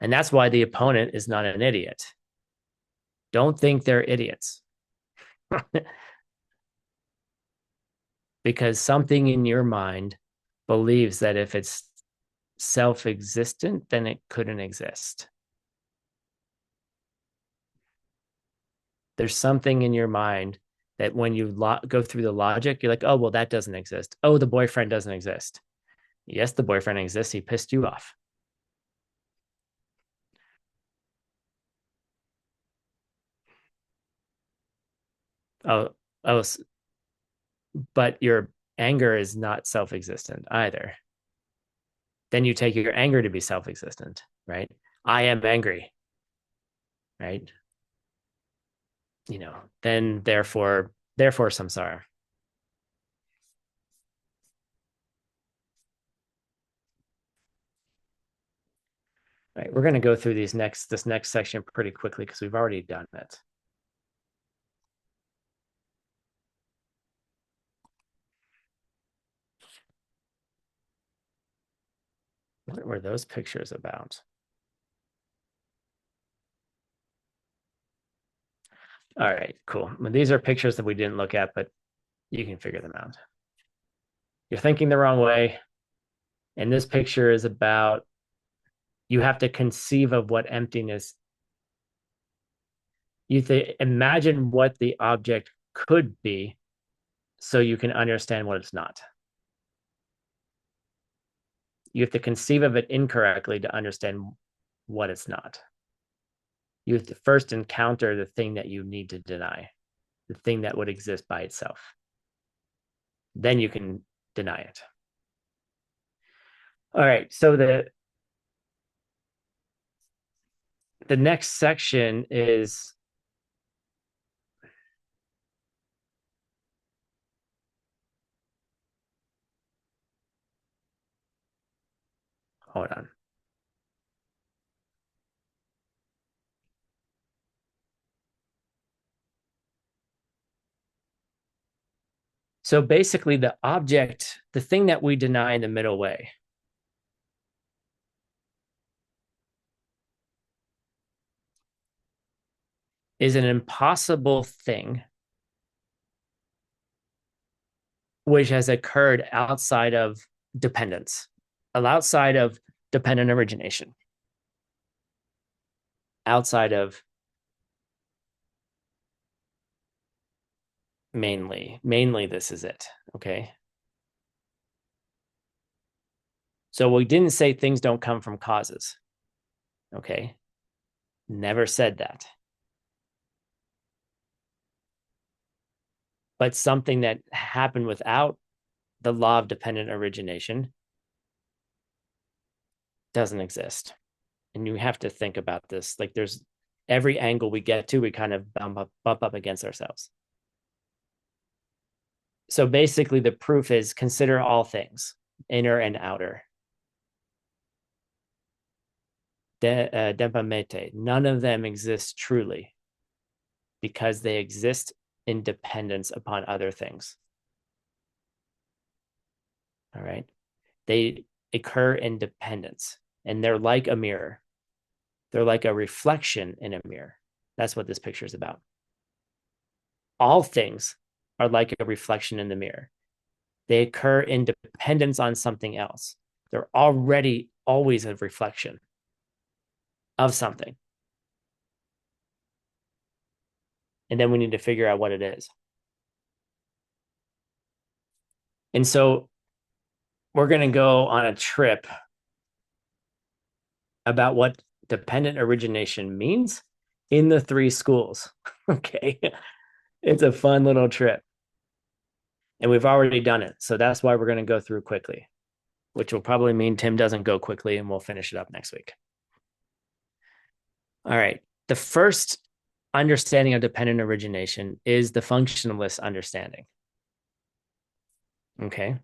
And that's why the opponent is not an idiot. Don't think they're idiots. Because something in your mind believes that if it's self-existent, then it couldn't exist. There's something in your mind that when you go through the logic, you're like, oh, well, that doesn't exist. Oh, the boyfriend doesn't exist. Yes, the boyfriend exists. He pissed you off. Oh, oh, but your anger is not self-existent either. Then you take your anger to be self-existent, right? I am angry, right? Then therefore samsara. Right, we're going to go through this next section pretty quickly because we've already done it. What were those pictures about? All right, cool. Well, these are pictures that we didn't look at, but you can figure them out. You're thinking the wrong way. And this picture is about you have to conceive of what emptiness. Imagine what the object could be so you can understand what it's not. You have to conceive of it incorrectly to understand what it's not. You have to first encounter the thing that you need to deny, the thing that would exist by itself. Then you can deny it. All right, so the next section is hold on. So basically the object, the thing that we deny in the middle way, is an impossible thing which has occurred outside of dependence, outside of dependent origination, outside of mainly this is it. Okay. So we didn't say things don't come from causes. Okay. Never said that. But something that happened without the law of dependent origination doesn't exist. And you have to think about this. Like there's every angle we get to, we kind of bump up against ourselves. So basically, the proof is consider all things, inner and outer. Dempamete, none of them exist truly because they exist in dependence upon other things. All right. They occur in dependence and they're like a mirror. They're like a reflection in a mirror. That's what this picture is about. All things are like a reflection in the mirror. They occur in dependence on something else. They're already always a reflection of something. And then we need to figure out what it is. And so we're going to go on a trip about what dependent origination means in the three schools. Okay. It's a fun little trip. And we've already done it. So that's why we're going to go through quickly, which will probably mean Tim doesn't go quickly and we'll finish it up next week. All right. The first understanding of dependent origination is the functionalist understanding. Okay.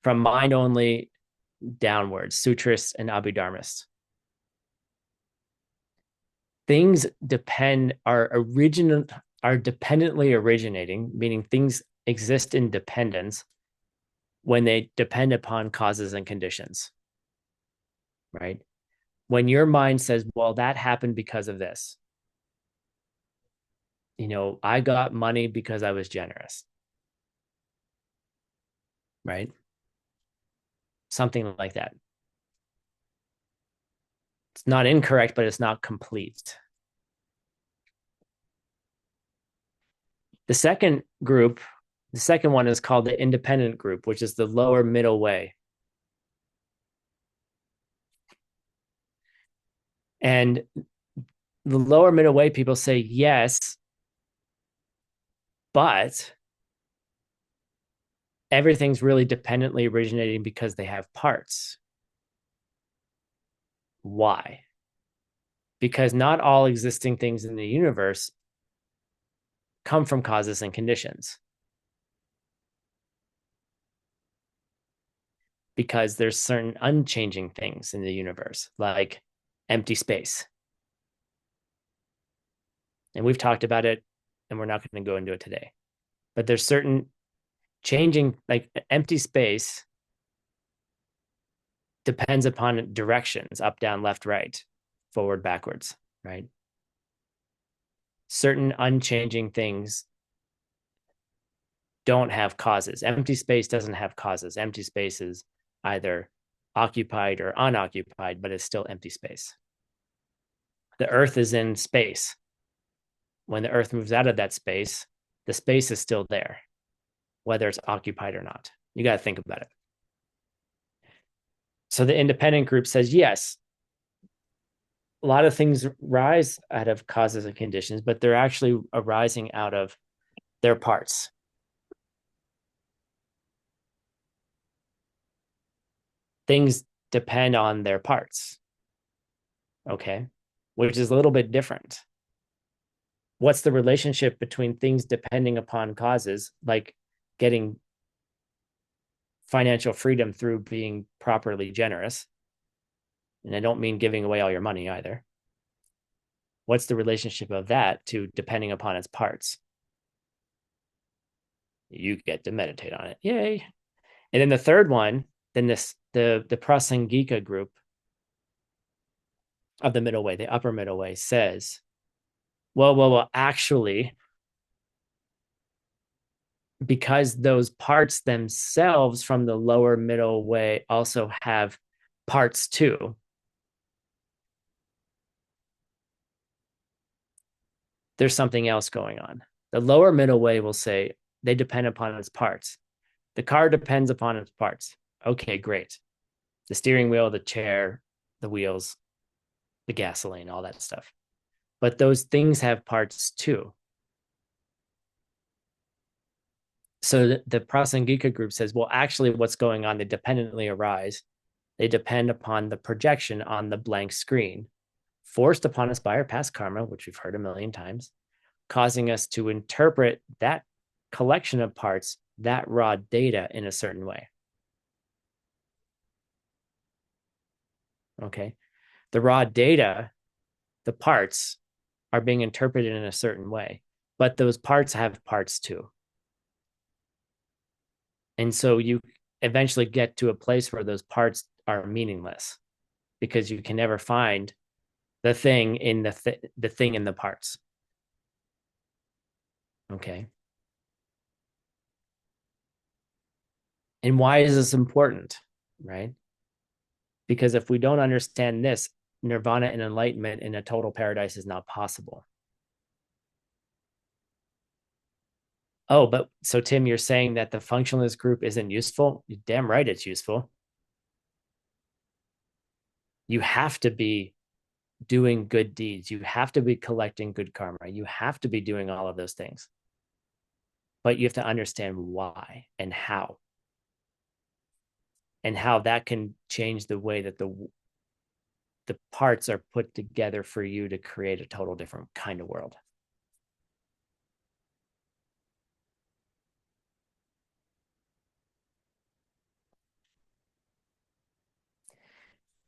From mind only downwards, sutrist and abhidharmist. Things are dependently originating, meaning things exist in dependence when they depend upon causes and conditions, right? When your mind says, well, that happened because of this, I got money because I was generous, right? Something like that. It's not incorrect, but it's not complete. The second group, the second one is called the independent group, which is the lower middle way. And the lower middle way people say yes, but everything's really dependently originating because they have parts. Why? Because not all existing things in the universe come from causes and conditions. Because there's certain unchanging things in the universe, like empty space. And we've talked about it, and we're not going to go into it today. But there's certain changing, like empty space depends upon directions, up, down, left, right, forward, backwards, right? Certain unchanging things don't have causes. Empty space doesn't have causes. Empty space is either occupied or unoccupied, but it's still empty space. The earth is in space. When the earth moves out of that space, the space is still there, whether it's occupied or not. You got to think about it. So the independent group says, yes, a lot of things rise out of causes and conditions, but they're actually arising out of their parts. Things depend on their parts. Okay. Which is a little bit different. What's the relationship between things depending upon causes, like getting financial freedom through being properly generous? And I don't mean giving away all your money either. What's the relationship of that to depending upon its parts? You get to meditate on it. Yay. And then the third one, then the Prasangika group of the middle way, the upper middle way, says, well, actually, because those parts themselves from the lower middle way also have parts too. There's something else going on. The lower middle way will say they depend upon its parts. The car depends upon its parts. Okay, great. The steering wheel, the chair, the wheels, the gasoline, all that stuff. But those things have parts too. So the Prasangika group says, well, actually, what's going on? They dependently arise. They depend upon the projection on the blank screen, forced upon us by our past karma, which we've heard a million times, causing us to interpret that collection of parts, that raw data, in a certain way. Okay. The raw data, the parts, are being interpreted in a certain way, but those parts have parts too. And so you eventually get to a place where those parts are meaningless because you can never find the thing in the thing in the parts. Okay. And why is this important? Right? Because if we don't understand this, nirvana and enlightenment in a total paradise is not possible. Oh, but so Tim, you're saying that the functionalist group isn't useful? You're damn right it's useful. You have to be doing good deeds. You have to be collecting good karma. You have to be doing all of those things. But you have to understand why and how that can change the way that the parts are put together for you to create a total different kind of world.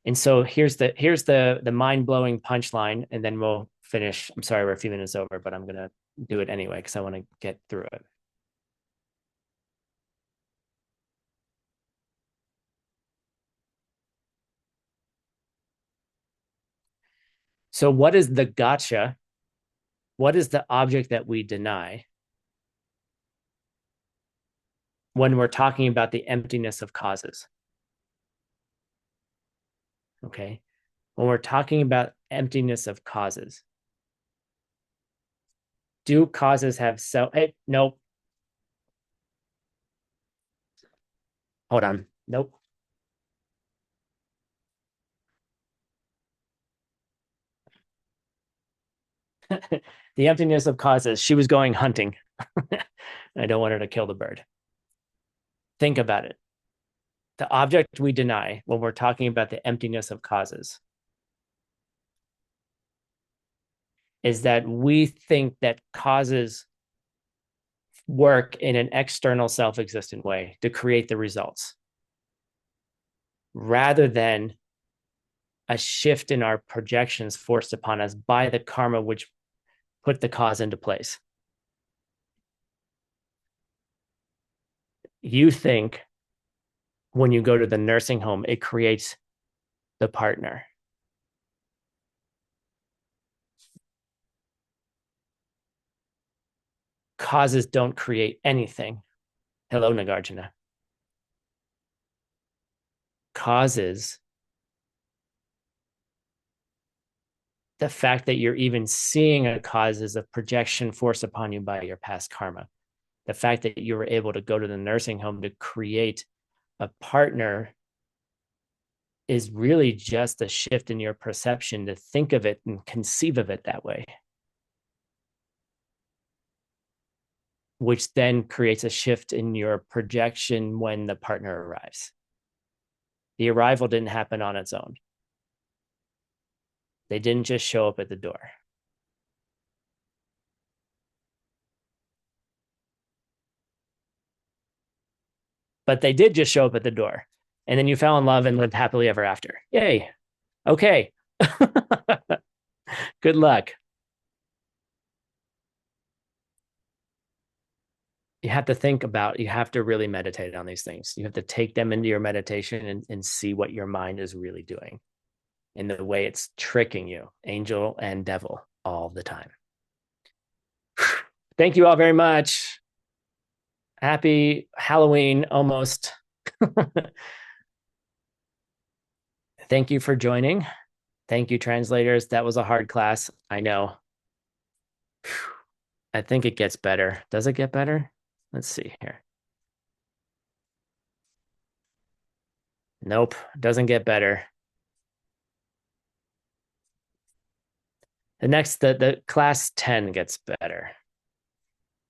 And so here's the mind-blowing punchline, and then we'll finish. I'm sorry we're a few minutes over, but I'm gonna do it anyway because I want to get through it. So what is the gotcha? What is the object that we deny when we're talking about the emptiness of causes? Okay. When we're talking about emptiness of causes, do causes have Hey, nope. Hold on. Nope. The emptiness of causes. She was going hunting. I don't want her to kill the bird. Think about it. The object we deny when we're talking about the emptiness of causes is that we think that causes work in an external self-existent way to create the results rather than a shift in our projections forced upon us by the karma which put the cause into place. You think when you go to the nursing home, it creates the partner. Causes don't create anything. Hello, Nagarjuna. Causes, the fact that you're even seeing a cause is a projection forced upon you by your past karma. The fact that you were able to go to the nursing home to create a partner is really just a shift in your perception to think of it and conceive of it that way, which then creates a shift in your projection when the partner arrives. The arrival didn't happen on its own. They didn't just show up at the door. But they did just show up at the door. And then you fell in love and lived happily ever after. Yay. Okay. Good luck. You have to think about, you have to really meditate on these things. You have to take them into your meditation and see what your mind is really doing and the way it's tricking you, angel and devil, all the time. Thank you all very much. Happy Halloween almost. Thank you for joining. Thank you, translators. That was a hard class. I know. I think it gets better. Does it get better? Let's see here. Nope, doesn't get better. The class 10 gets better.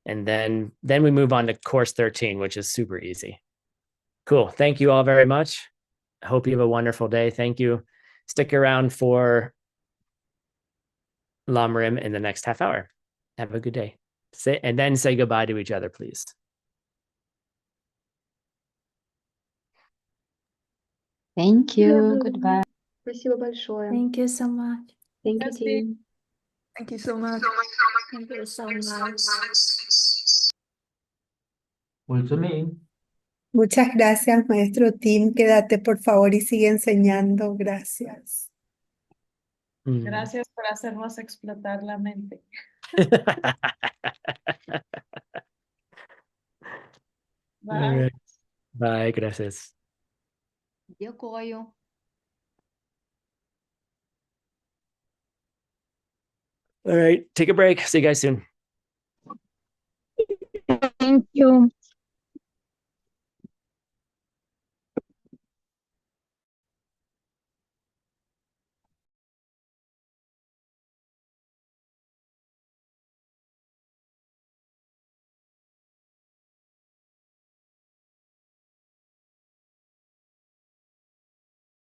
And then we move on to course 13, which is super easy. Cool. Thank you all very much. I hope you have a wonderful day. Thank you. Stick around for Lamrim in the next half hour. Have a good day. And then say goodbye to each other, please. Thank you. Goodbye. Спасибо большое. Thank you so much. Thank you, Merci. team. Thank you so much. Thank you so much. Muchas gracias, maestro Tim. Quédate, por favor, y sigue enseñando. Gracias. Gracias por hacernos explotar la mente. Bye. All right. Bye. Gracias. Дякую. All right. Take a break. See you guys soon. Thank you.